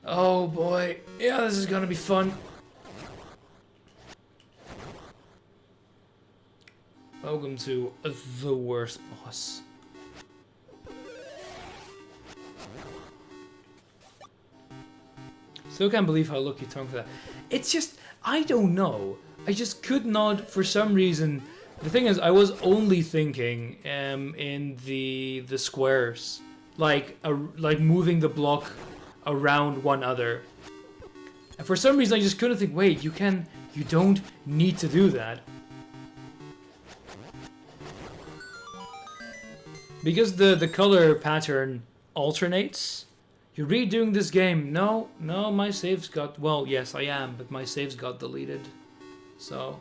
Oh boy. Yeah, this is gonna be fun. Welcome to the worst boss. Still can't believe how lucky Tongue for that. It's just, I don't know. I just could not, for some reason. The thing is, I was only thinking in the squares, like moving the block around one other. And for some reason, I just couldn't think. Wait, you don't need to do that. Because the color pattern alternates, you're redoing this game. No, my saves got... Well, yes, I am, but my saves got deleted. So,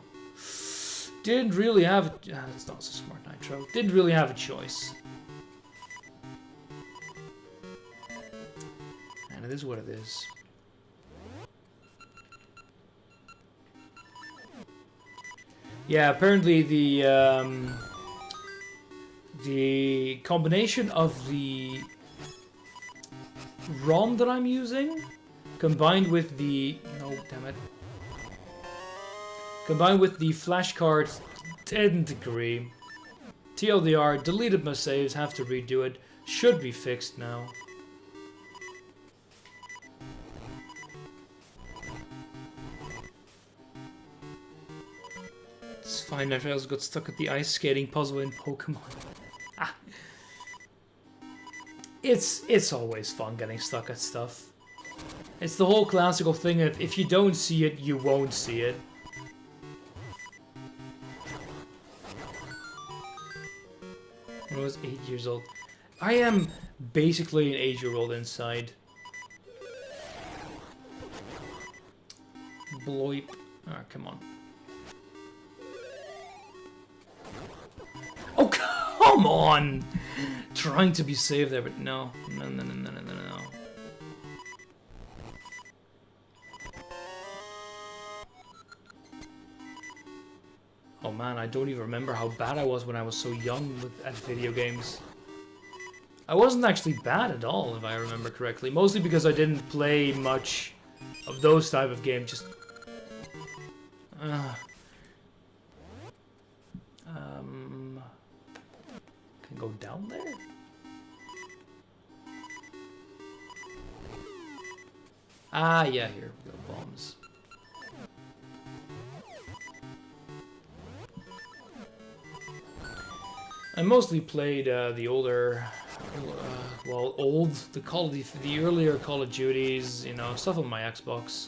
didn't really have... That's not so smart, Nitro. Didn't really have a choice. And it is what it is. Yeah, apparently the combination of the ROM that I'm using combined with the... No, damn it. Combined with the flashcard didn't agree. TLDR, deleted my saves, have to redo it. Should be fixed now. It's fine, I also got stuck at the ice skating puzzle in Pokemon. It's always fun getting stuck at stuff. It's the whole classical thing of if you don't see it, you won't see it. When I was 8 years old. I am basically an 8-year-old inside. Bloip. Ah, come on. Oh, come on! Trying to be safe there, but no. No. Oh man, I don't even remember how bad I was when I was so young at video games. I wasn't actually bad at all, if I remember correctly. Mostly because I didn't play much of those type of games, just... Can go down there? Ah, yeah, here we go, bombs. I mostly played the older, the earlier Call of Duties, you know, stuff on my Xbox.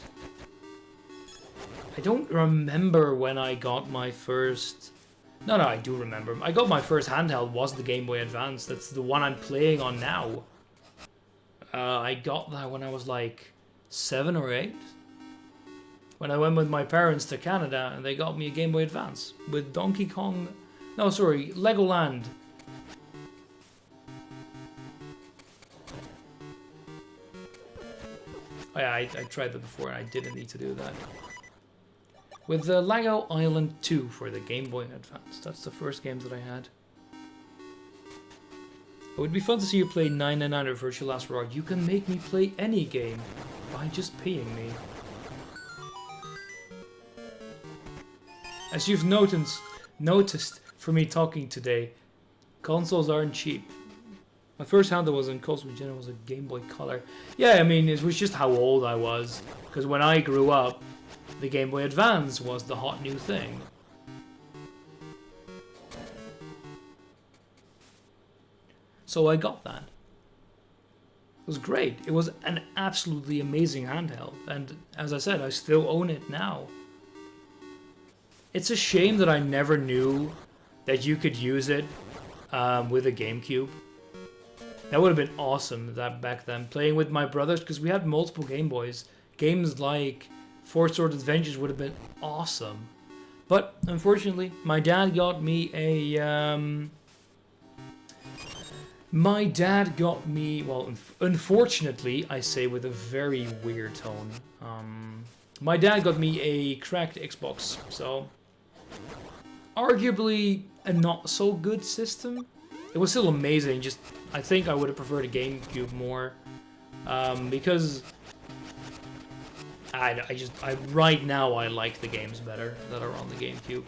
I don't remember when I got my first... No, I do remember. I got my first handheld was the Game Boy Advance. That's the one I'm playing on now. I got that when I was like 7 or 8. When I went with my parents to Canada and they got me a Game Boy Advance with Donkey Kong... No, sorry, Legoland. Oh yeah, I tried that before and I didn't need to do that. With the Lego Island 2 for the Game Boy Advance. That's the first games that I had. It would be fun to see you play 999 or Virtual Last Reward. You can make me play any game by just paying me. As you've noticed from me talking today, consoles aren't cheap. My first handle was in console general was a Game Boy Color. Yeah, I mean, it was just how old I was. Because when I grew up, the Game Boy Advance was the hot new thing. So I got that. was great. It was an absolutely amazing handheld, and as I said, I still own it now. It's a shame that I never knew that you could use it with a GameCube. That would have been awesome that back then, playing with my brothers, because we had multiple Game Boys. Games like Four Sword Adventures would have been awesome. But unfortunately, my dad got me well, unfortunately, I say with a very weird tone. My dad got me a cracked Xbox, so arguably a not so good system. It was still amazing, just I think I would have preferred a GameCube more, because right now I like the games better that are on the GameCube,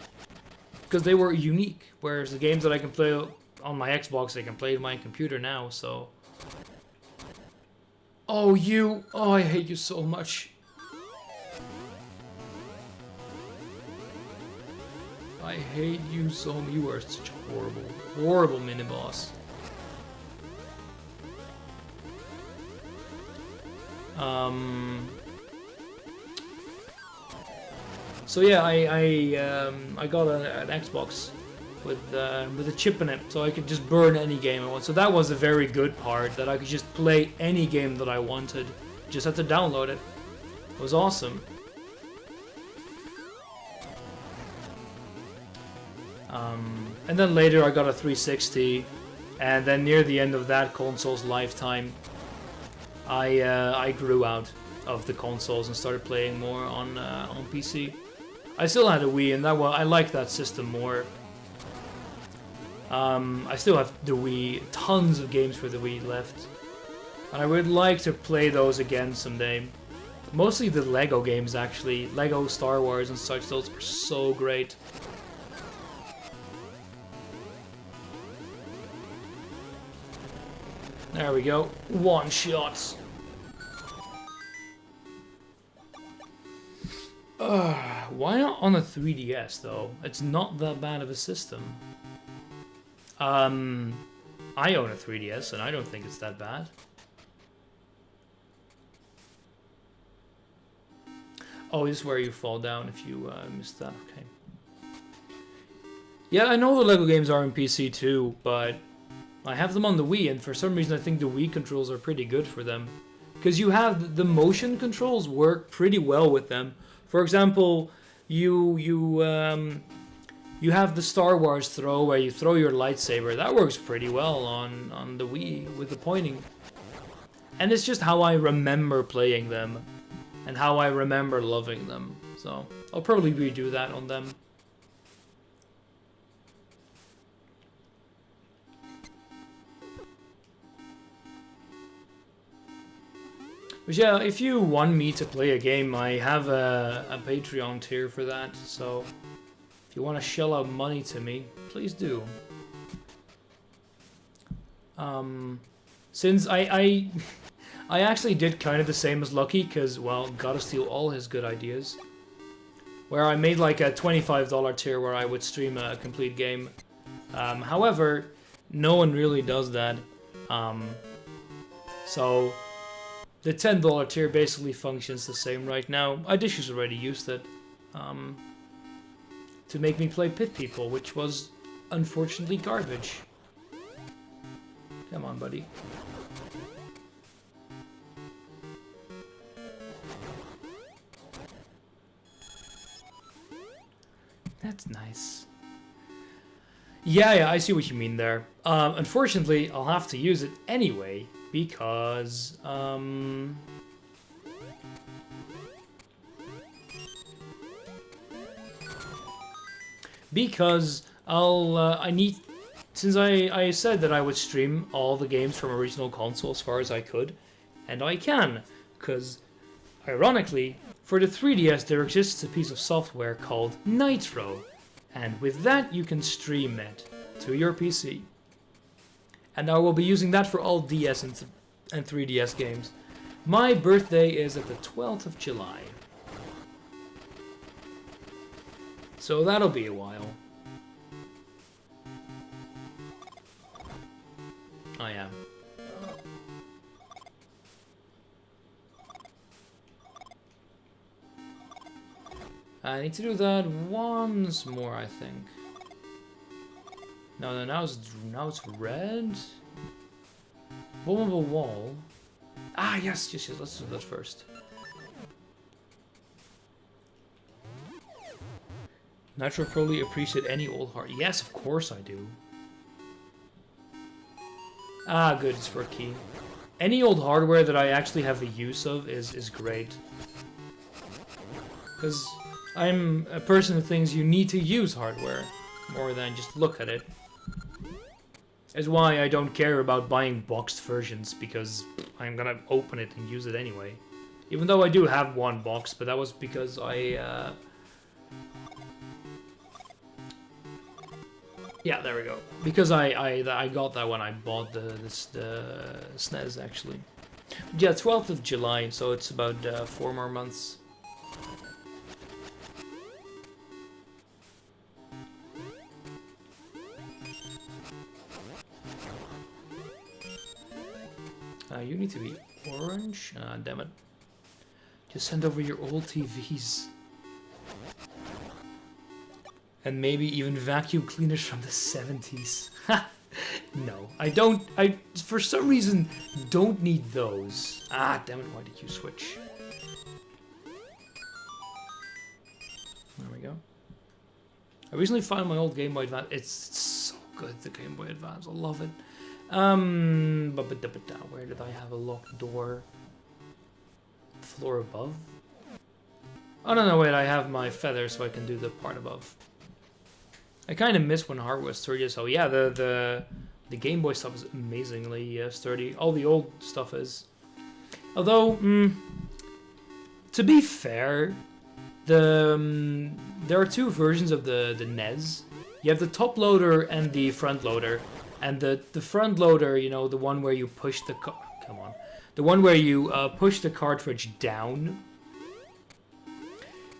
because they were unique, whereas the games that I can play on my Xbox, I can play on my computer now, so... Oh, I hate you so much. I hate you so much. You are such a horrible mini-boss. So yeah, I got an Xbox with a chip in it, so I could just burn any game I want. So that was a very good part, that I could just play any game that I wanted. Just had to download it. It was awesome. And then later I got a 360, and then near the end of that console's lifetime, I grew out of the consoles and started playing more on PC. I still had a Wii, and I like that system more. I still have the Wii, tons of games for the Wii left, and I would like to play those again someday. Mostly the Lego games, actually. Lego Star Wars and such, those were so great. There we go. One shot. Why not on a 3DS though? It's not that bad of a system. I own a 3DS and I don't think it's that bad. Oh, this is where you fall down if you miss that. Okay. Yeah, I know the Lego games are on PC too, but I have them on the Wii, and for some reason I think the Wii controls are pretty good for them. Because you have the motion controls work pretty well with them. For example, you have the Star Wars throw where you throw your lightsaber. That works pretty well on the Wii with the pointing. And it's just how I remember playing them and how I remember loving them. So I'll probably redo that on them. But yeah, if you want me to play a game, I have a Patreon tier for that, so if you want to shell out money to me, please do. Since I actually did kind of the same as Lucky, because, well, gotta steal all his good ideas. Where I made like a $25 tier where I would stream a complete game. However, no one really does that. So the $10 tier basically functions the same right now. Idishu's already used it to make me play Pit People, which was unfortunately garbage. Come on, buddy. That's nice. Yeah, I see what you mean there. Unfortunately, I'll have to use it anyway, because I need, since I said that I would stream all the games from original console as far as I could, and I can, because ironically, for the 3DS there exists a piece of software called Nitro, and with that you can stream it to your PC. And I will be using that for all DS and 3DS games. My birthday is at the 12th of July. So that'll be a while. Oh yeah. I need to do that once more, I think. No, now it's red. Vulnerable wall. Ah, yes, let's do that first. Nitro probably appreciate any old heart. Yes, of course I do. Ah, good, it's for a key. Any old hardware that I actually have the use of is great. Because I'm a person who thinks you need to use hardware more than just look at it. Is why I don't care about buying boxed versions, because I'm gonna open it and use it anyway. Even though I do have one box, but that was because yeah, there we go. Because I got that when I bought the SNES, actually. Yeah, 12th of July, so it's about 4 more months. You need to be orange? Ah, damn it. Just send over your old TVs. And maybe even vacuum cleaners from the 70s. No, I don't. I, for some reason, don't need those. Ah, damn it, why did you switch? There we go. I recently found my old Game Boy Advance. It's so good, the Game Boy Advance. I love it. Where did I have a locked door? Floor above? Oh, no, wait, I have my feather, so I can do the part above. I kind of miss when hardware was sturdy, so yeah, the Game Boy stuff is amazingly sturdy. All the old stuff is. Although, to be fair, there are two versions of the NES. You have the top loader and the front loader. And the front loader, you know, the one where you push the the one where you push the cartridge down.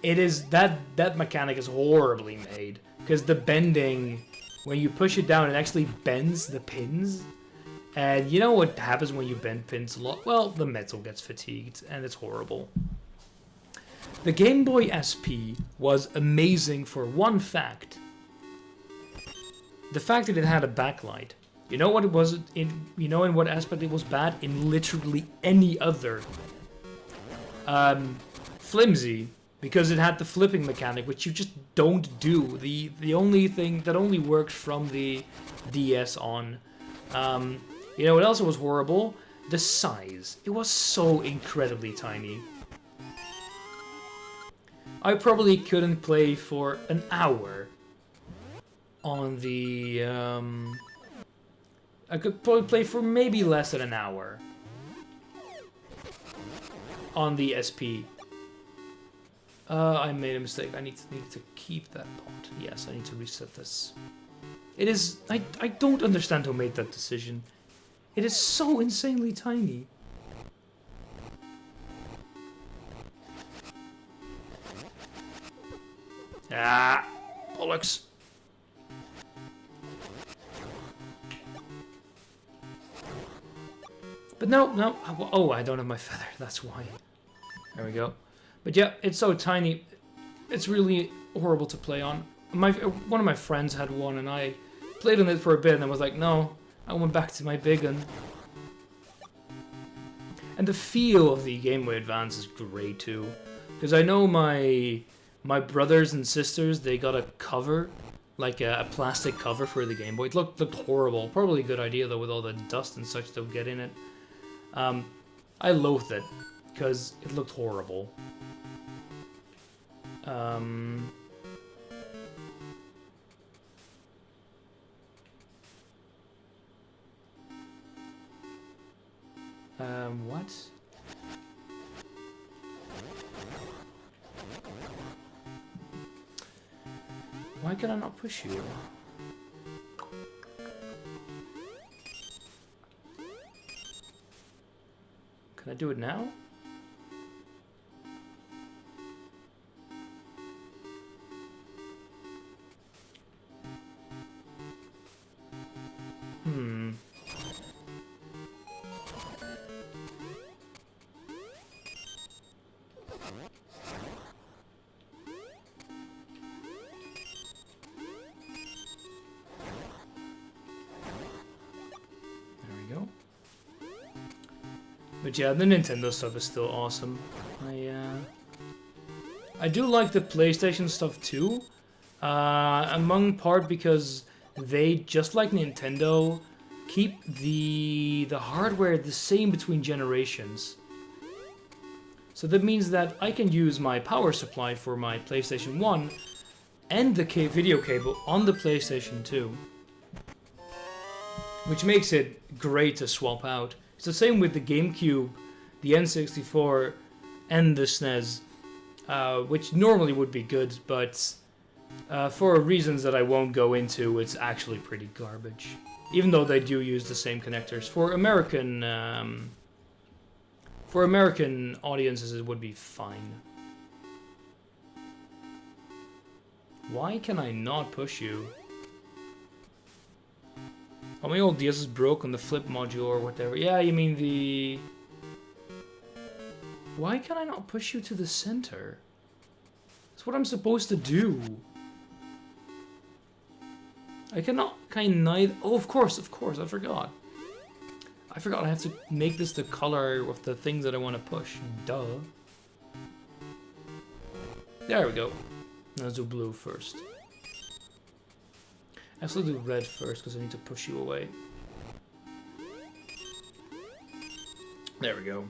It is that mechanic is horribly made, because the bending, when you push it down, it actually bends the pins. And you know what happens when you bend pins a lot? Well, the metal gets fatigued, and it's horrible. The Game Boy SP was amazing for one fact. The fact that it had a backlight. You know what it was in what aspect it was bad? In literally any other. Flimsy, because it had the flipping mechanic, which you just don't do. The only thing that only works from the DS on. You know what else was horrible? The size. It was so incredibly tiny. I probably couldn't play for an hour on the I could probably play for maybe less than an hour on the SP. I made a mistake. I need to keep that pot. Yes, I need to reset this. It is. I don't understand who made that decision. It is so insanely tiny. Ah, bollocks. But no. Oh, I don't have my feather. That's why. There we go. But yeah, it's so tiny. It's really horrible to play on. One of my friends had one, and I played on it for a bit, and I was like, no, I went back to my big one. And the feel of the Game Boy Advance is great too, because I know my brothers and sisters, they got a cover, like a plastic cover for the Game Boy. It looked horrible. Probably a good idea though, with all the dust and such that would get in it. I loathed it because it looked horrible. What? Why can I not push you? Can I do it now? But yeah, the Nintendo stuff is still awesome. I do like the PlayStation stuff too, among part because they, just like Nintendo, keep the hardware the same between generations. So that means that I can use my power supply for my PlayStation 1 and the video cable on the PlayStation 2. Which makes it great to swap out. It's the same with the GameCube, the N64, and the SNES. Which normally would be good, but for reasons that I won't go into, it's actually pretty garbage. Even though they do use the same connectors. For American audiences, it would be fine. Why can I not push you? Oh, my old DS is broke on the flip module or whatever. Yeah, you mean the... Why can I not push you to the center? That's what I'm supposed to do. I cannot neither... Oh, of course, I forgot. I forgot I have to make this the color of the things that I want to push. Duh. There we go. Let's do blue first. I still do red first because I need to push you away. There we go.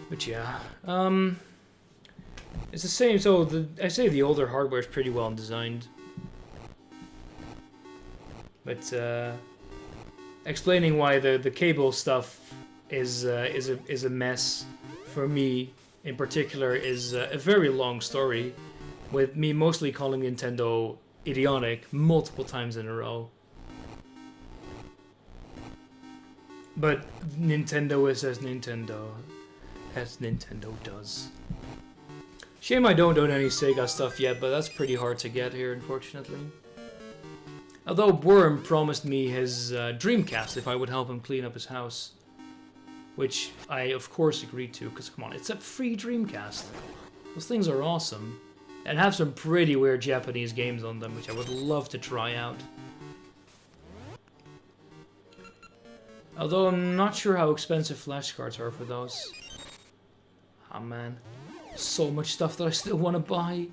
But yeah, it's the same. So I say the older hardware is pretty well designed, but explaining why the cable stuff is a mess for me in particular is a very long story, with me mostly calling Nintendo idiotic multiple times in a row. But Nintendo is as Nintendo does. Shame I don't own any Sega stuff yet, but that's pretty hard to get here, unfortunately. Although Worm promised me his Dreamcast if I would help him clean up his house. Which I, of course, agreed to, because come on, it's a free Dreamcast. Those things are awesome. And have some pretty weird Japanese games on them, which I would love to try out. Although I'm not sure how expensive flashcards are for those. Oh man, so much stuff that I still want to buy.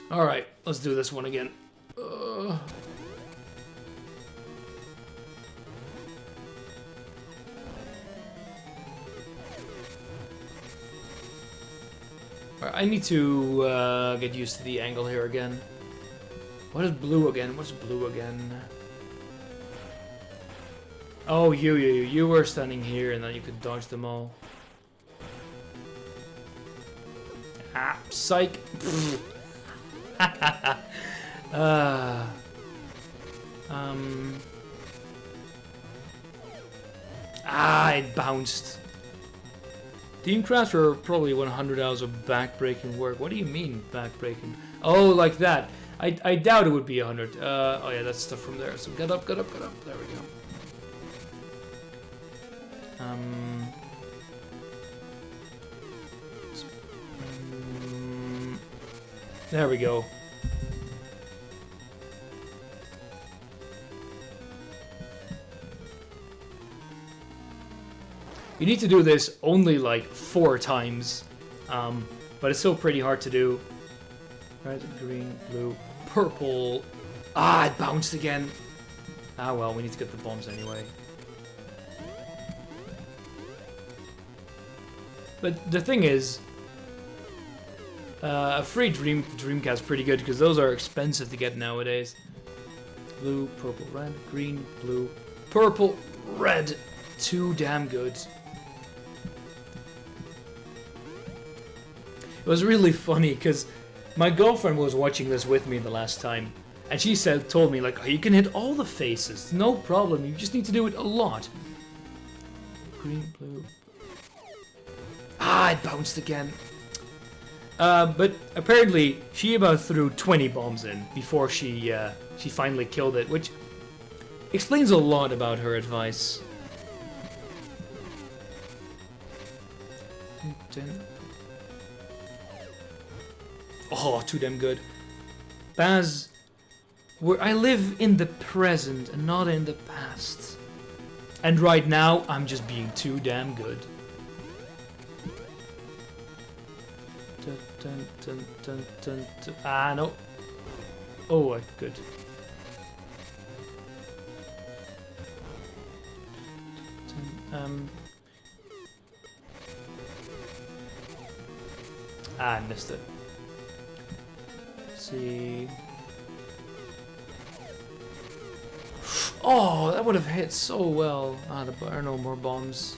Alright, let's do this one again. I need to get used to the angle here again. What is blue again? What's blue again? Oh, you were standing here and then you could dodge them all. Ah, psych. It bounced. Teamcraft are probably 100 hours of backbreaking work. What do you mean, backbreaking? Oh, like that. I doubt it would be 100. Oh yeah, that's stuff from there. So get up, get up, get up. There we go. There we go. You need to do this only like 4 times, but it's still pretty hard to do. Red, green, blue, purple. Ah, it bounced again. Ah well, we need to get the bombs anyway. But the thing is, a free Dreamcast is pretty good because those are expensive to get nowadays. Blue, purple, red, green, blue, purple, red. Too damn good. It was really funny because my girlfriend was watching this with me the last time, and she told me like, oh, you can hit all the faces, no problem. You just need to do it a lot. Green, blue. Ah, it bounced again. But apparently she about threw 20 bombs in before she finally killed it, which explains a lot about her advice. 10. Oh, too damn good. Baz, where I live in the present and not in the past. And right now, I'm just being too damn good. Dun, dun, dun, dun, dun, dun. Ah, no. Oh, good. I missed it. Let's see. Oh, that would have hit so well. Ah, there are no more bombs.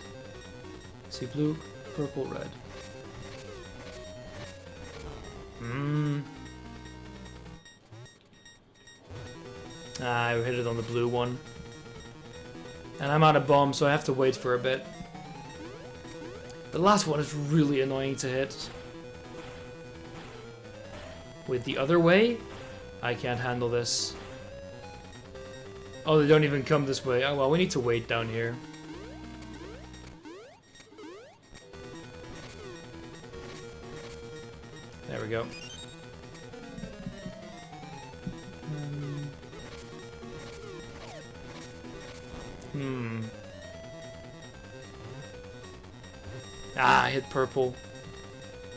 Let's see, blue, purple, red. Ah, I hit it on the blue one. And I'm out of bombs, so I have to wait for a bit. The last one is really annoying to hit. With the other way, I can't handle this. Oh, they don't even come this way. Oh, well, we need to wait down here. There we go. Ah, I hit purple.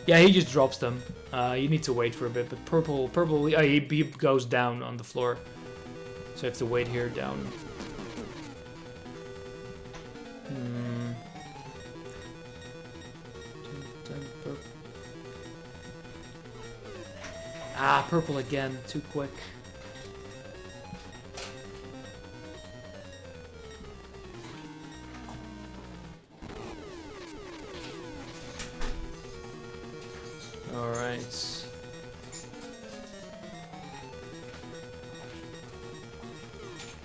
Yeah, he just drops them. You need to wait for a bit, but purple, he goes down on the floor. So I have to wait here down. Ah, purple again, too quick. Alright.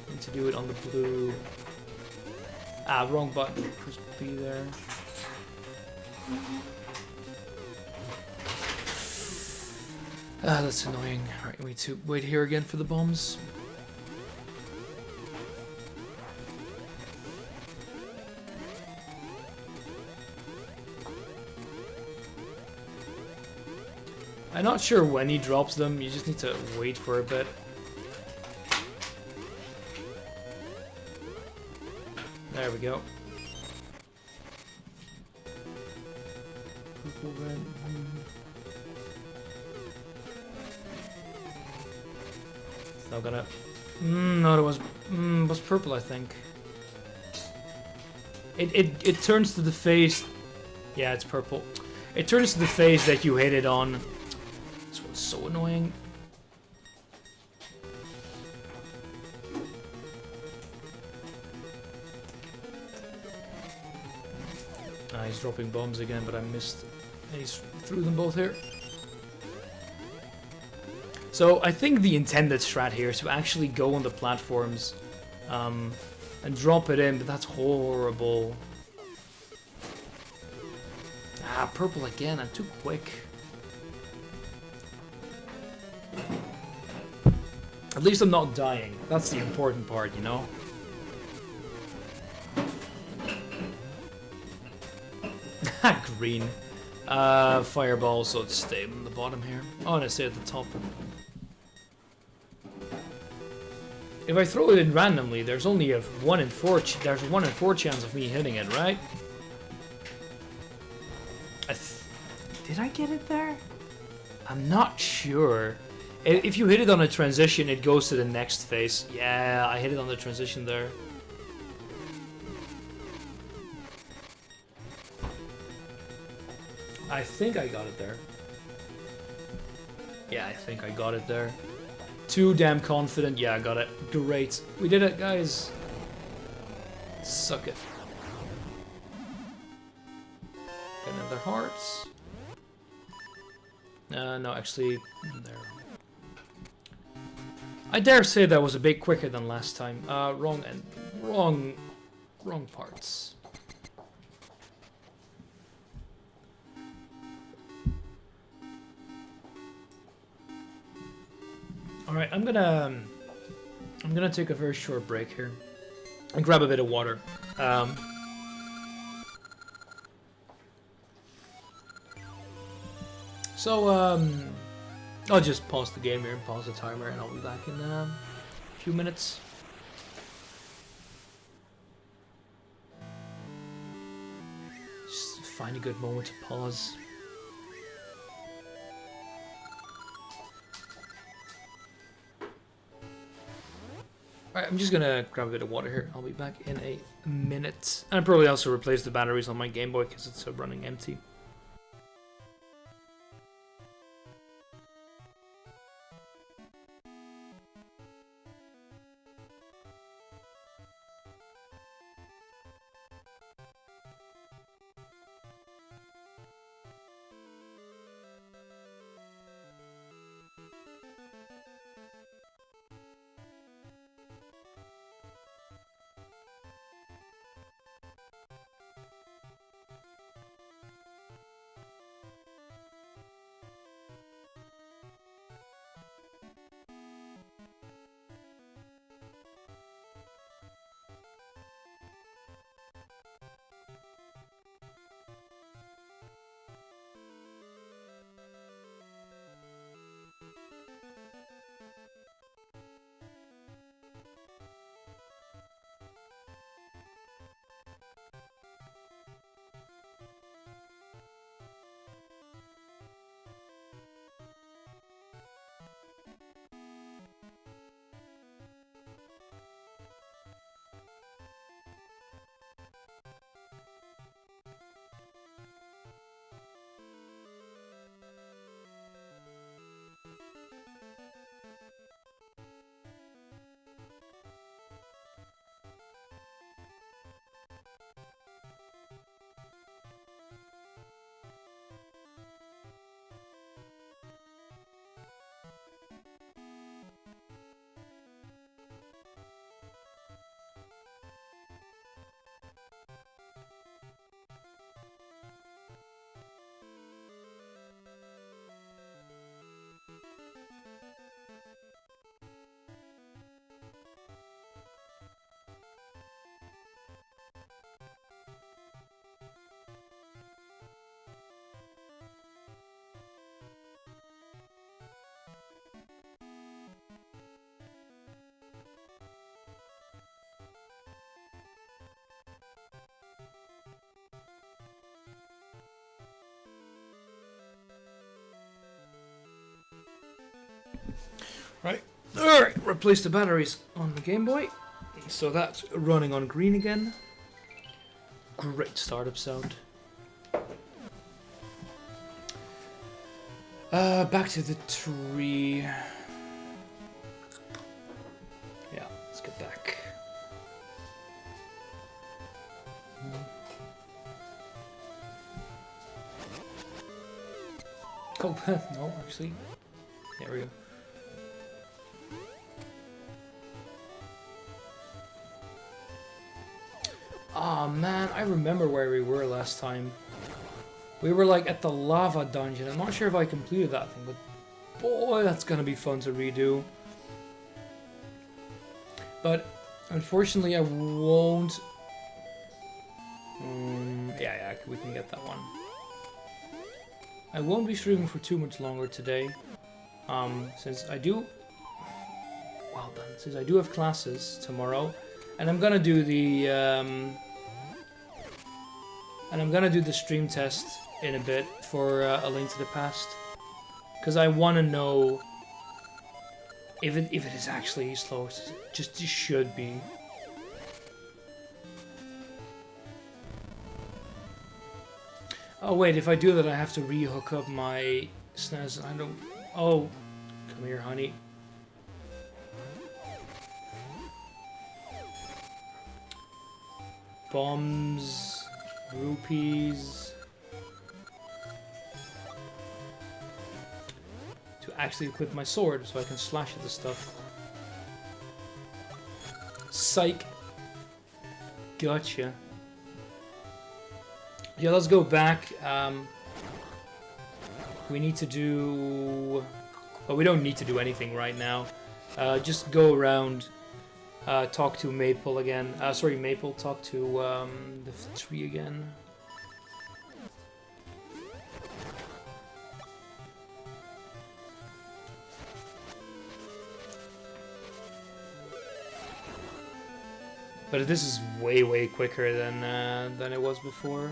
Need to do it on the blue. Ah, wrong button. Press B there. Ah, that's annoying. Alright, we need to wait here again for the bombs. I'm not sure when he drops them, you just need to wait for a bit. There we go. Purple, red. It's not gonna. No, it was purple, I think. It turns to the phase. Yeah, it's purple. It turns to the phase that you hit it on. This one's so annoying. He's dropping bombs again, but I missed. He threw them both here. So I think the intended strat here is to actually go on the platforms and drop it in, but that's horrible. Ah, purple again. I'm too quick. At least I'm not dying. That's the important part, you know? Green. Fireball, so it's stay on the bottom here. Oh, and I stay at the top. If I throw it in randomly, there's only a 1 in 4 chance of me hitting it, right? Did I get it there? I'm not sure. If you hit it on a transition, it goes to the next phase. Yeah, I hit it on the transition there. I think I got it there. Yeah, I think I got it there. Too damn confident. Yeah, I got it. Great. We did it, guys. Suck it. Another hearts. No, actually, there. I dare say that was a bit quicker than last time. Wrong parts. All right, I'm gonna take a very short break here and grab a bit of water. I'll just pause the game here and pause the timer, and I'll be back in a few minutes. Just find a good moment to pause. Alright, I'm just gonna grab a bit of water here. I'll be back in a minute. And I'll probably also replace the batteries on my Game Boy because it's running empty. Right. Alright, replace the batteries on the Game Boy. So that's running on green again. Great startup sound. Back to the tree. Yeah, let's get back. Oh, no, actually. There we go. Oh man, I remember where we were last time. We were like at the lava dungeon. I'm not sure if I completed that thing, but boy, that's gonna be fun to redo. But unfortunately, I won't. Yeah, we can get that one. I won't be streaming for too much longer today, since I do. Well done. Since I do have classes tomorrow, and I'm gonna do the. And I'm gonna do the stream test in a bit for A Link to the Past, because I want to know if it is actually slow. Just it should be. Oh wait, if I do that, I have to re-hook up my SNES. I don't. Oh, come here, honey. Bombs. Rupees to actually equip my sword so I can slash at the stuff. Psych. Gotcha. Yeah, let's go back. We need to do... Well, we don't need to do anything right now. Just go around, talk to Maple again. Sorry, Maple, talk to the tree again. But this is way quicker than it was before.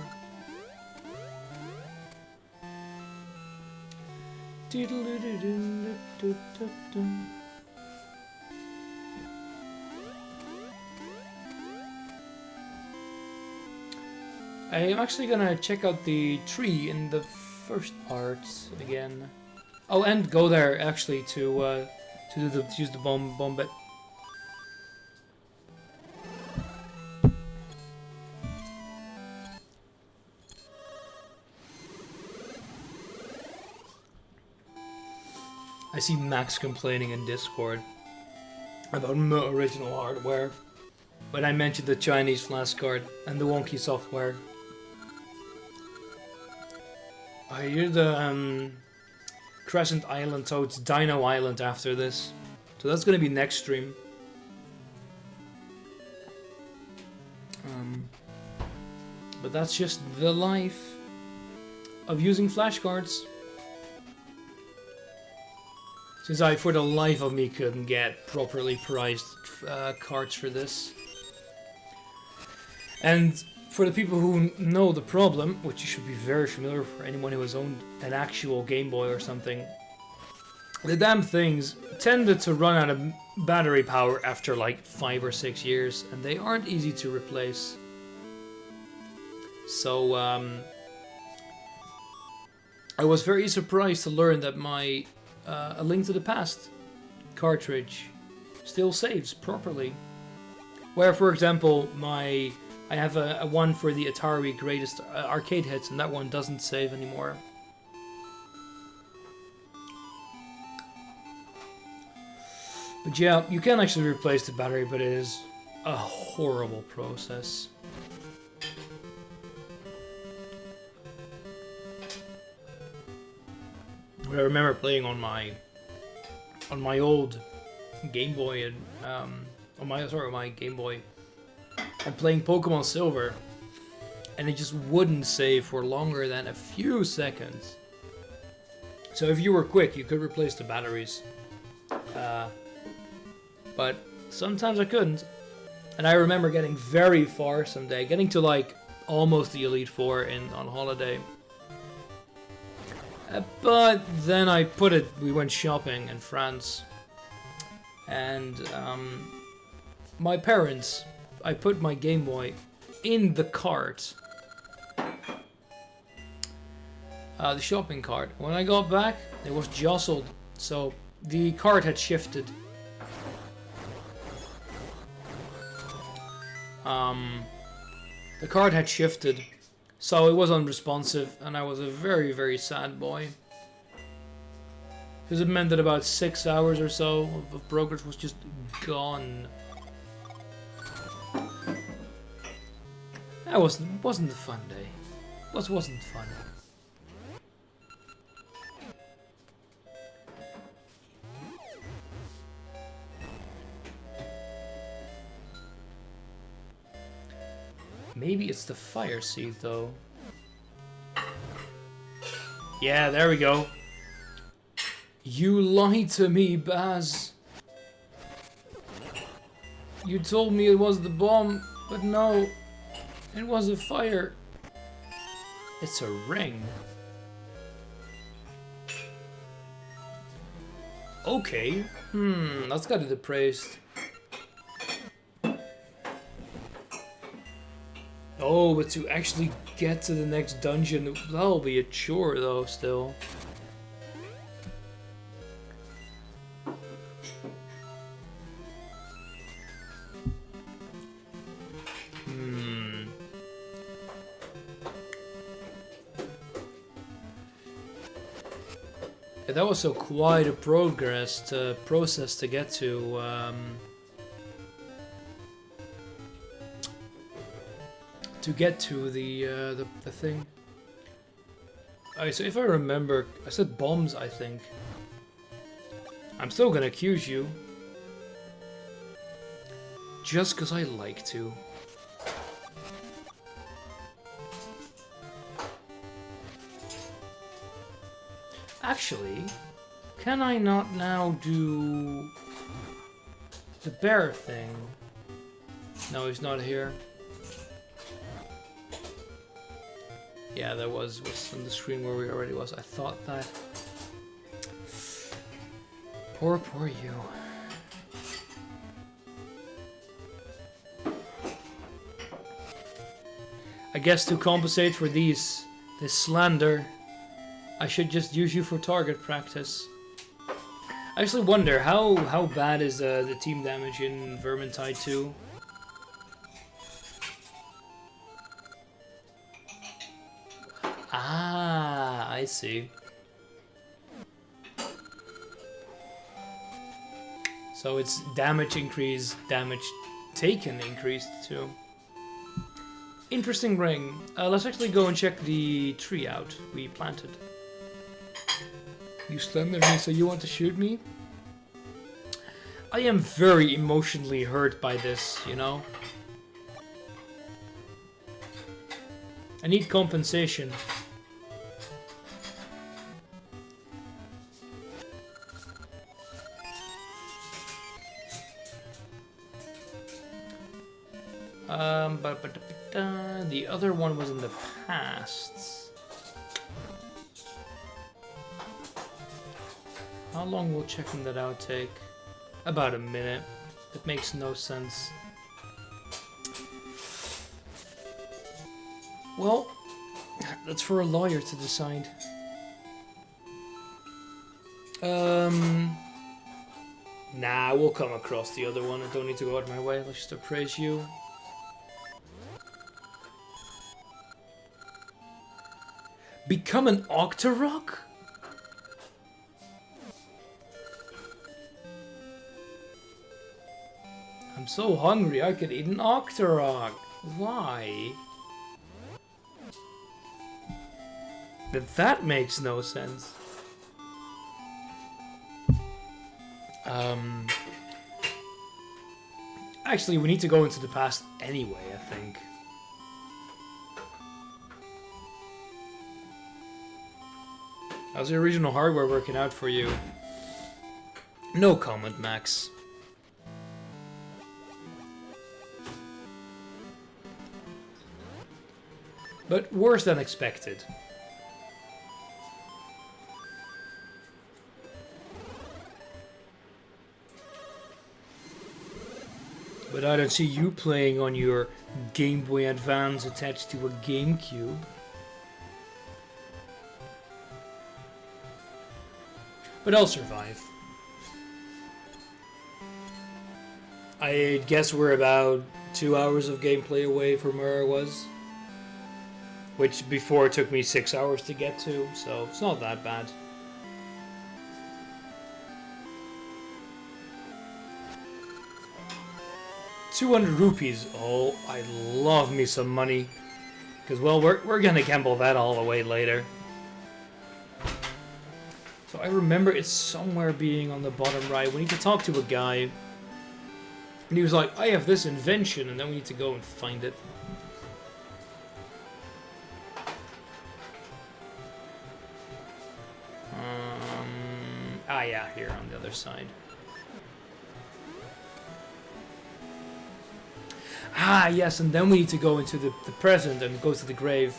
I am actually gonna check out the tree in the first part again. Oh, and go there actually to use the bomb bit. I see Max complaining in Discord about original hardware when I mentioned the Chinese flash card and the wonky software. I hear the Crescent Island, so it's Dino Island after this. So that's gonna be next stream. But that's just the life of using flashcards. Since I, for the life of me, couldn't get properly priced cards for this. And for the people who know the problem, which you should be very familiar for anyone who has owned an actual Game Boy or something, the damn things tended to run out of battery power after like 5 or 6 years, and they aren't easy to replace. So I was very surprised to learn that my A Link to the Past cartridge still saves properly. Where, for example, I have a one for the Atari Greatest Arcade Hits, and that one doesn't save anymore. But yeah, you can actually replace the battery, but it is a horrible process. I remember playing on my old Game Boy and my Game Boy, and playing Pokemon Silver, and it just wouldn't save for longer than a few seconds. So if you were quick, you could replace the batteries, but sometimes I couldn't. And I remember getting very far someday, getting to like almost the Elite Four on holiday. But then we went shopping in France, and my parents, I put my Game Boy in the cart, the shopping cart. When I got back, it was jostled, so the cart had shifted. The cart had shifted. So it was unresponsive, and I was a very sad boy. Because it meant that about 6 hours or so of progress was just gone. That wasn't a fun day. Wasn't fun. Maybe it's the fire seed, though. Yeah, there we go. You lied to me, Baz. You told me it was the bomb, but no, it was a fire. It's a ring. Okay. That's gotta be praised. Oh, but to actually get to the next dungeon, that'll be a chore though, still. Yeah, that was so quite a process to get to, the thing. Alright, so if I remember, I said bombs, I think. I'm still gonna accuse you. Just because I like to. Actually, can I not now do the bear thing? No, he's not here. Yeah, that was on the screen where we already was. I thought that. Poor you. I guess to compensate for this slander, I should just use you for target practice. I actually wonder how bad is the team damage in Vermintide 2? Ah, I see. So it's damage increased, damage taken increased too. Interesting ring. Let's actually go and check the tree out we planted. You slender me, so you want to shoot me? I am very emotionally hurt by this, you know? I need compensation. The other one was in the past. How long will checking that out take? About a minute. That makes no sense. Well, that's for a lawyer to decide. Nah, we'll come across the other one. I don't need to go out of my way. Let's just appraise you. Become an Octorok? I'm so hungry, I could eat an Octorok. Why? That makes no sense. Actually, we need to go into the past anyway, I think. How's the original hardware working out for you? No comment, Max. But worse than expected. But I don't see you playing on your Game Boy Advance attached to a GameCube. But I'll survive. I guess we're about 2 hours of gameplay away from where I was. Which before took me 6 hours to get to, so it's not that bad. ₹200. Oh, I love me some money. Because, well, we're gonna gamble that all away later. So I remember it's somewhere being on the bottom right. We need to talk to a guy. And he was like, I have this invention, and then we need to go and find it. Yeah, here on the other side. Ah, yes, and then we need to go into the present and go to the grave.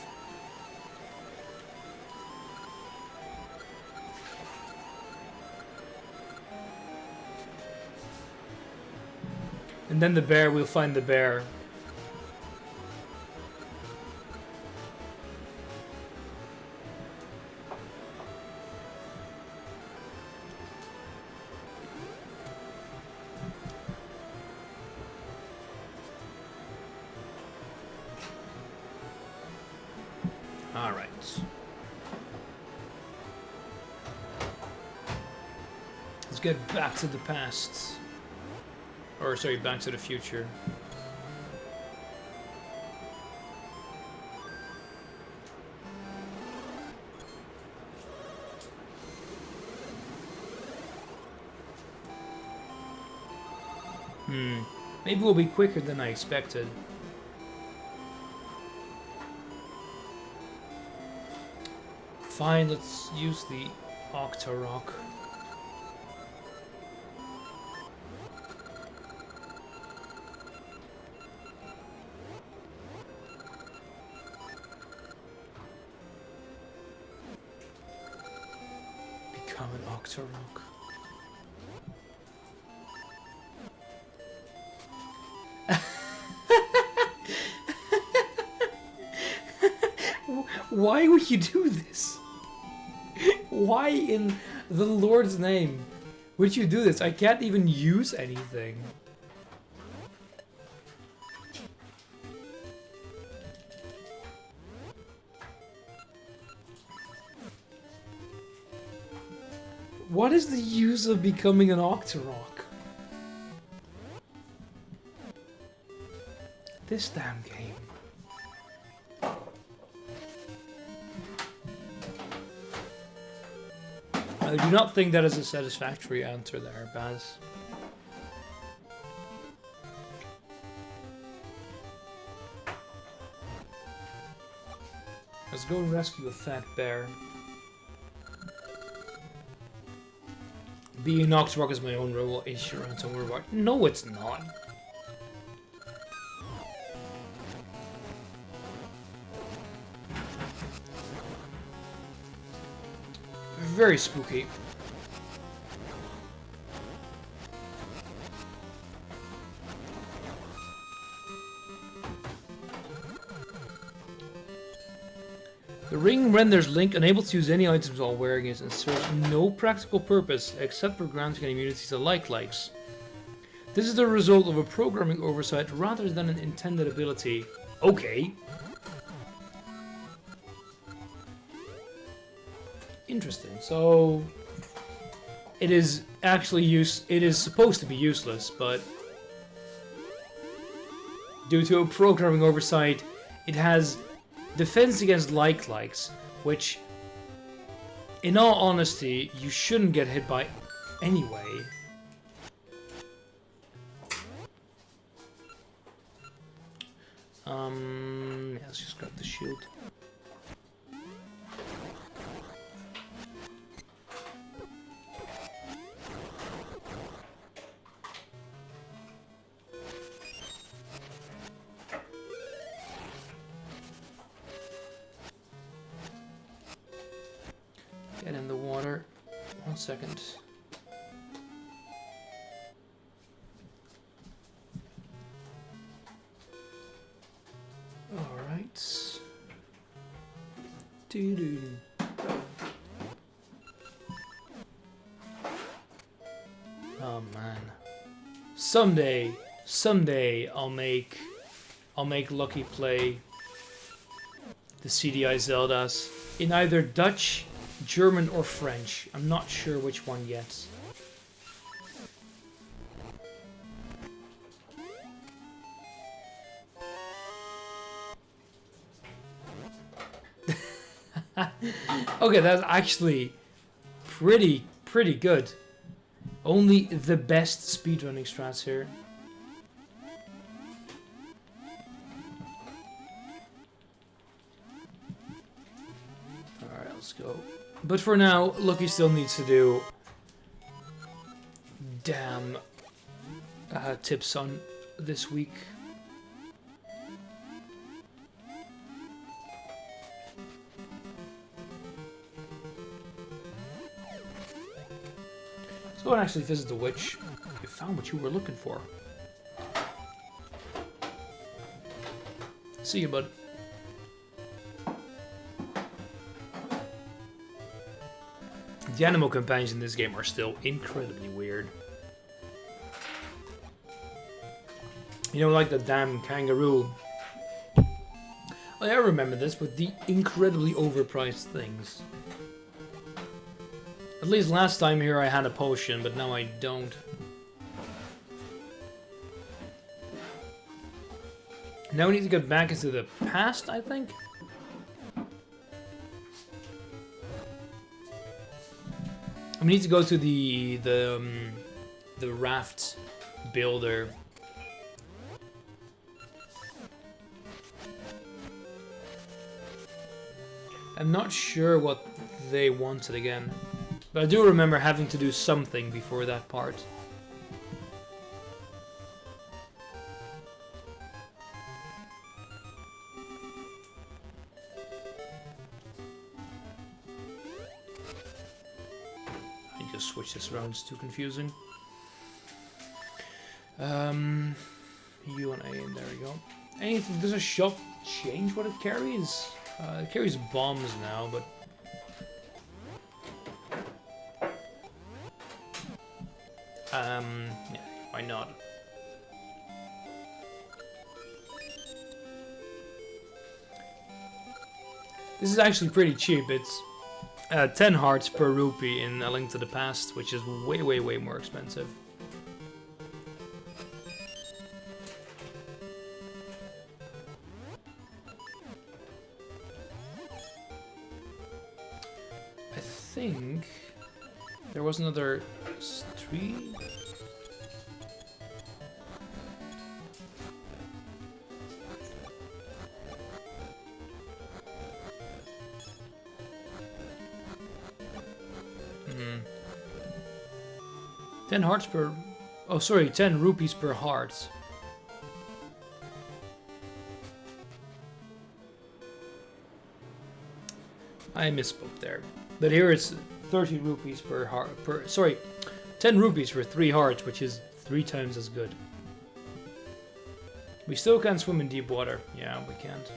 And then the bear, we'll find the bear. Alright. Let's get back to the past. Or, sorry, back to the future. Maybe we'll be quicker than I expected. Fine, let's use the Octorok. become an Octorok. Why would you do this? Why in the Lord's name would you do this? I can't even use anything. What is the use of becoming an Octorok? This damn game. I do not think that is a satisfactory answer there, Baz. Let's go rescue a fat bear. Being an Octorok is my own role issue and don't worry about it. No, it's not. Very spooky. The ring renders Link unable to use any items while wearing it and serves no practical purpose except for granting immunity to like-likes. This is the result of a programming oversight rather than an intended ability. Okay. Interesting. So it is actually it is supposed to be useless, but due to a programming oversight, it has defense against like-likes, which in all honesty you shouldn't get hit by anyway. Yeah, let's just grab the shield. Get in the water. 1 second. Alright. Doo-doo. Oh man. Someday I'll make Lucky play the CDI Zeldas in either Dutch, German or French. I'm not sure which one yet. Okay, that's actually pretty good. Only the best speedrunning strats here. Alright, let's go. But for now, Lucky still needs to do damn tips on this week. Let's go and actually visit the witch. You found what you were looking for. See you, bud. The animal companions in this game are still incredibly weird. You know, like the damn kangaroo. I remember this with the incredibly overpriced things. At least last time here I had a potion, but now I don't. Now we need to get back into the past, I think? We need to go to the raft builder. I'm not sure what they wanted again, but I do remember having to do something before that part. just switch this around, it's too confusing. U and A, and there we go. Anything, does a shop change what it carries? It carries bombs now, but... yeah, why not? This is actually pretty cheap. It's 10 hearts per rupee in A Link to the Past, which is way, way, way more expensive. I think there was another street. Hmm. 10 hearts per... Oh, sorry, 10 rupees per heart. I misspoke there. But here it's 30 rupees per heart. Sorry, 10 rupees for 3 hearts, which is 3 times as good. We still can't swim in deep water. Yeah, we can't.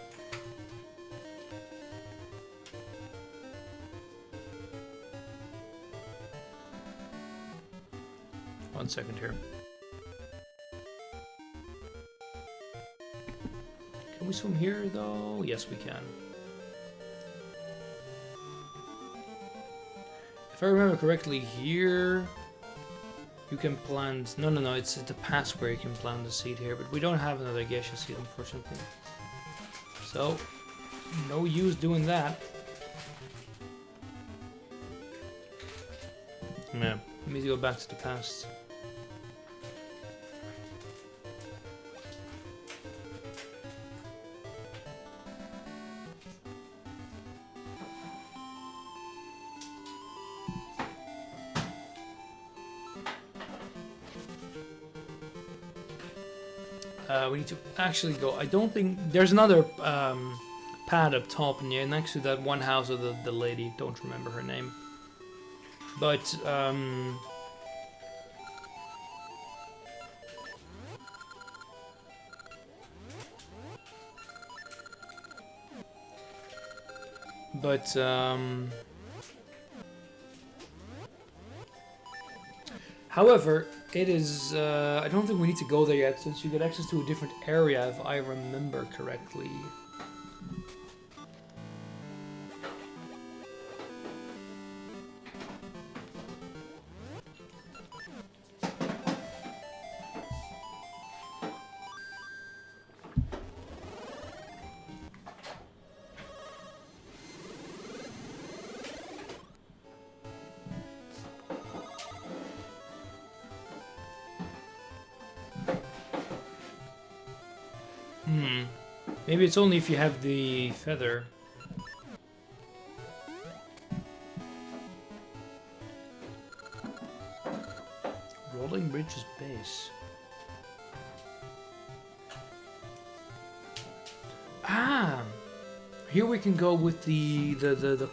One second here. Can we swim here though? Yes, we can. If I remember correctly, here you can plant... No, it's the pass where you can plant the seed here, but we don't have another geisha seed, unfortunately. So, no use doing that. Yeah, we need to go back to the past. We need to actually go. I don't think there's another pad up top next to that one house of the lady. Don't remember her name, but however, it is, I don't think we need to go there yet, since you get access to a different area, if I remember correctly. Maybe it's only if you have the feather. Rolling Bridges base. Ah! Here we can go with the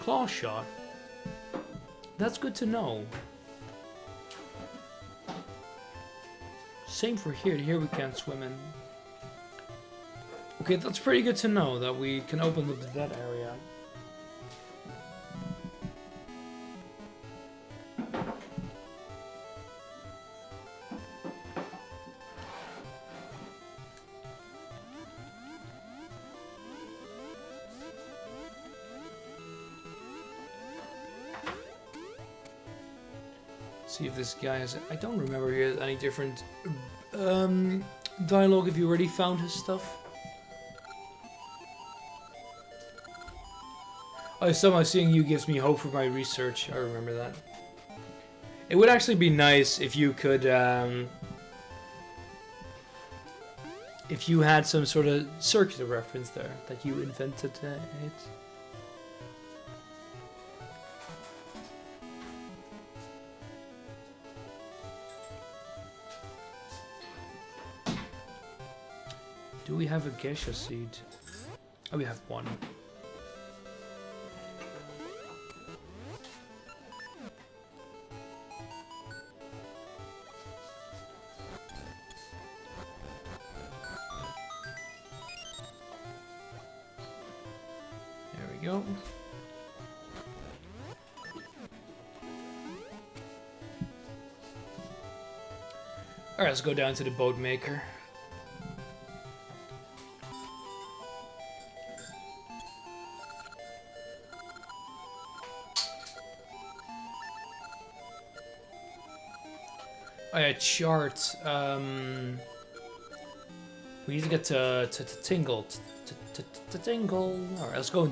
claw shot. That's good to know. Same for here. Here we can't swim in. Okay, that's pretty good to know that we can open up that area. See if this guy has... I don't remember he has any different dialogue if you already found his stuff. Oh, somehow seeing you gives me hope for my research. I remember that. It would actually be nice if you could, if you had some sort of circular reference there, that you invented it. Do we have a geisha seed? Oh, we have one. we go. Alright, let's go down to the boat maker. Oh yeah, chart. We need to get to Tingle. To Tingle. Alright, let's go.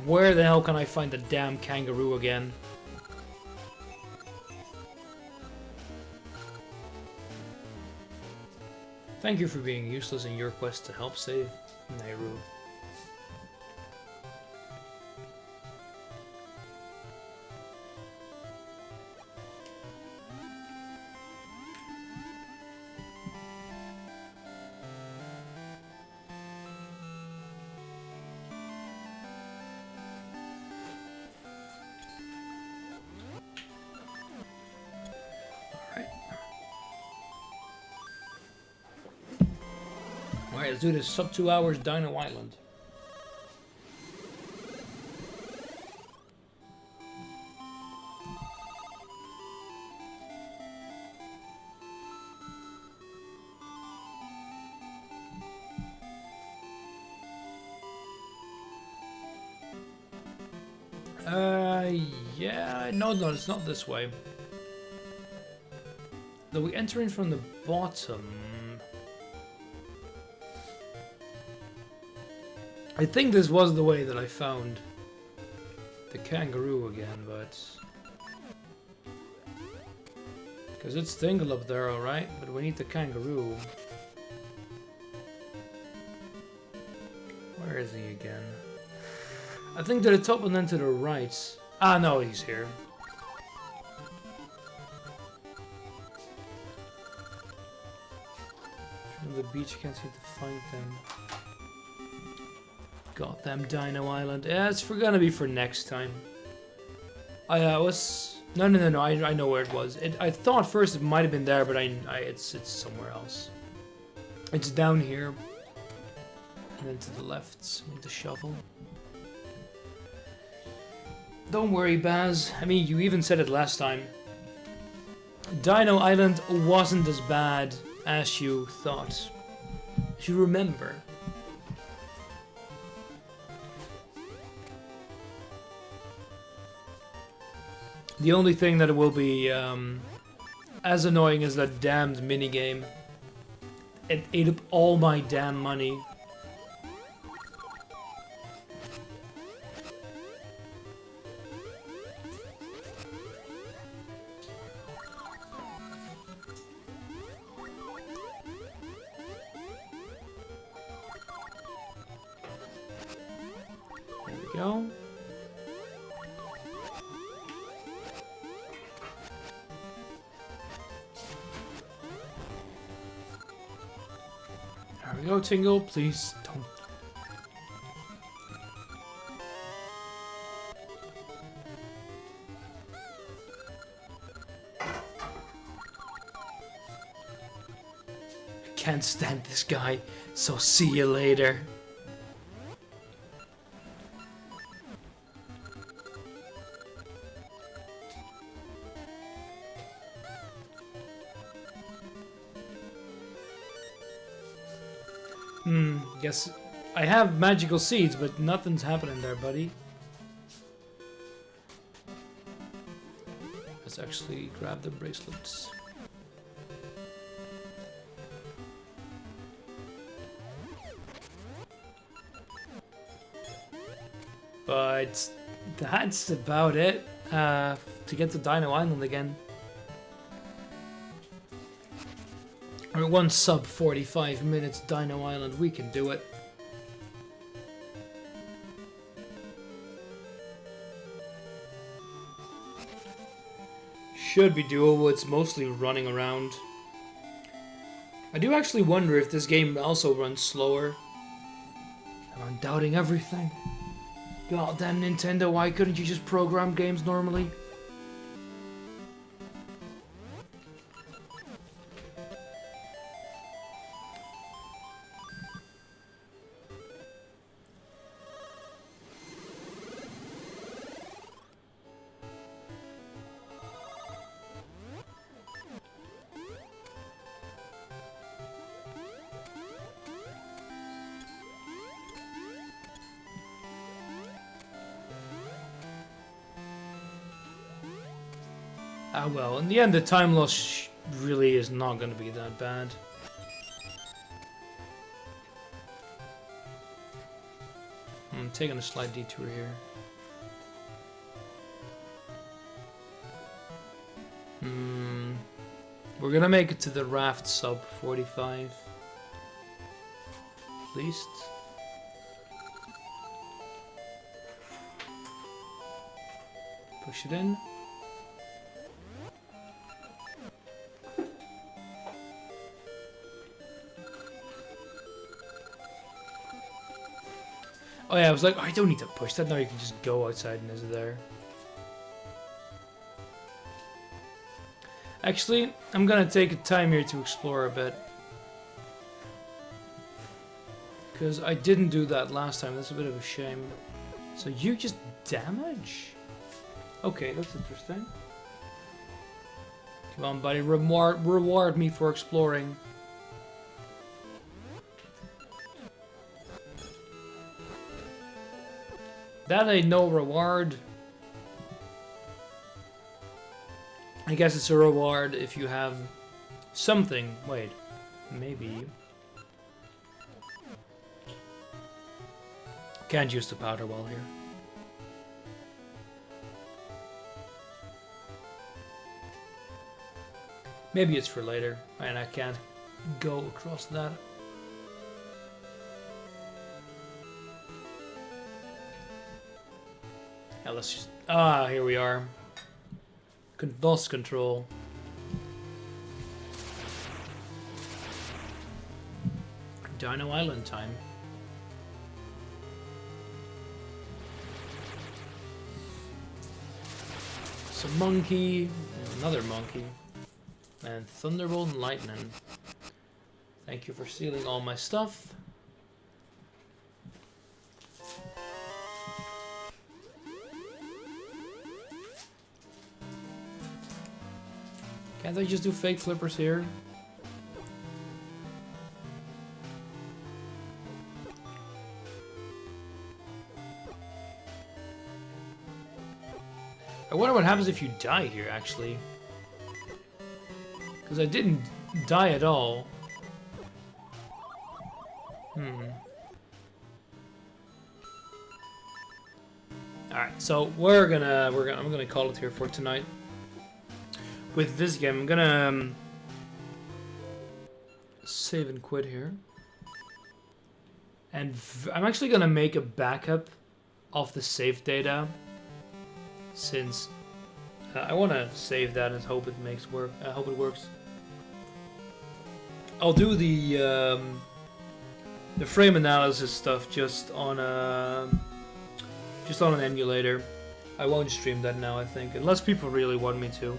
Where the hell can I find the damn kangaroo again? Thank you for being useless in your quest to help save Nehru. Alright, let's do this. Sub 2 hours, Dino Island. Yeah, no, it's not this way. Though we enter in from the bottom. I think this was the way that I found the kangaroo again, but... Because it's Tingle up there, alright, but we need the kangaroo. Where is he again? I think to the top and then to the right. Ah, no, he's here. From the beach, can't seem to find them. Goddamn Dino Island. Yeah, it's gonna be for next time. I was... No, I know where it was. I thought first it might have been there, but it's somewhere else. It's down here. And then to the left with the shovel. Don't worry, Baz. I mean, you even said it last time. Dino Island wasn't as bad as you thought. As you remember. The only thing that will be as annoying as that damned minigame. It ate up all my damn money. There we go. There we go, Tingle, please don't. I can't stand this guy, so see you later. Guess I have magical seeds, but nothing's happening there, buddy. Let's actually grab the bracelets. But that's about it to get to Dino Island again. Or 1 sub 45 minutes Dino Island, we can do it. Should be doable, it's mostly running around. I do actually wonder if this game also runs slower. I'm doubting everything. Goddamn Nintendo, why couldn't you just program games normally? Ah well, in the end the time loss really is not going to be that bad. I'm taking a slight detour here. We're gonna make it to the raft sub 45. At least. Push it in. Oh yeah, I was like, I don't need to push that. Now you can just go outside and it's there. Actually, I'm gonna take a time here to explore a bit. Because I didn't do that last time, that's a bit of a shame. So you just damage? Okay, that's interesting. Come on, buddy, reward me for exploring. That ain't no reward. I guess it's a reward if you have something. Wait, maybe. Can't use the powder wall here. Maybe it's for later, and I can't go across that. Yeah, let's just... Ah, here we are. Boss control. Dino Island time. Some monkey, another monkey, and Thunderbolt and Lightning. Thank you for stealing all my stuff. Can't I just do fake flippers here? I wonder what happens if you die here, actually. Because I didn't die at all. Alright, so I'm gonna call it here for tonight. With this game, I'm gonna save and quit here. And I'm actually gonna make a backup of the save data, since I want to save that and hope it hope it works. I'll do the frame analysis stuff just on an emulator. I won't stream that now, I think, unless people really want me to.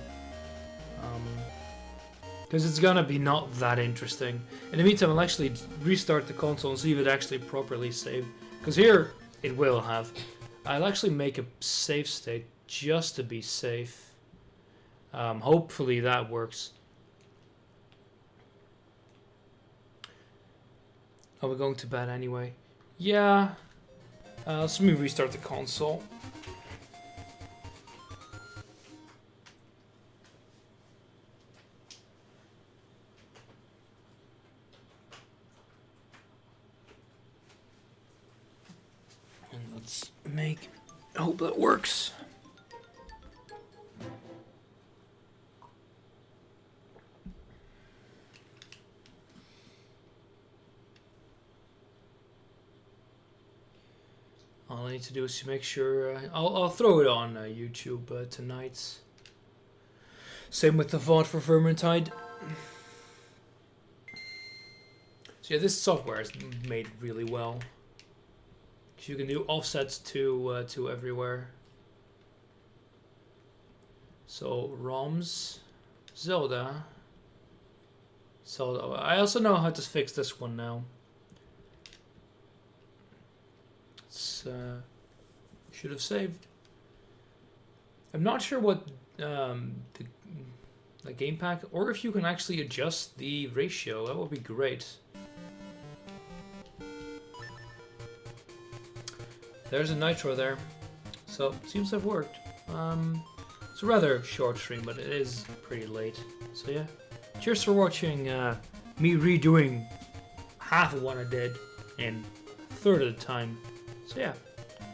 Because it's gonna be not that interesting. In the meantime, I'll actually restart the console and see if it actually properly saved. Because here, it will have. I'll actually make a save state just to be safe. Hopefully that works. Are we going to bed anyway? Yeah. So let me restart the console. And let's make... I hope that works. All I need to do is to make sure... I'll throw it on YouTube tonight. Same with the VOD for Vermintide. So yeah, this software is made really well. You can do offsets to everywhere. So ROMs, Zelda. I also know how to fix this one now. Should have saved. I'm not sure what the game pack, or if you can actually adjust the ratio. That would be great. There's a nitro there, so it seems to have worked. So It's a rather short stream, but it is pretty late. So yeah, cheers for watching me redoing half of what I did in a third of the time. So yeah,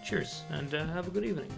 cheers and have a good evening.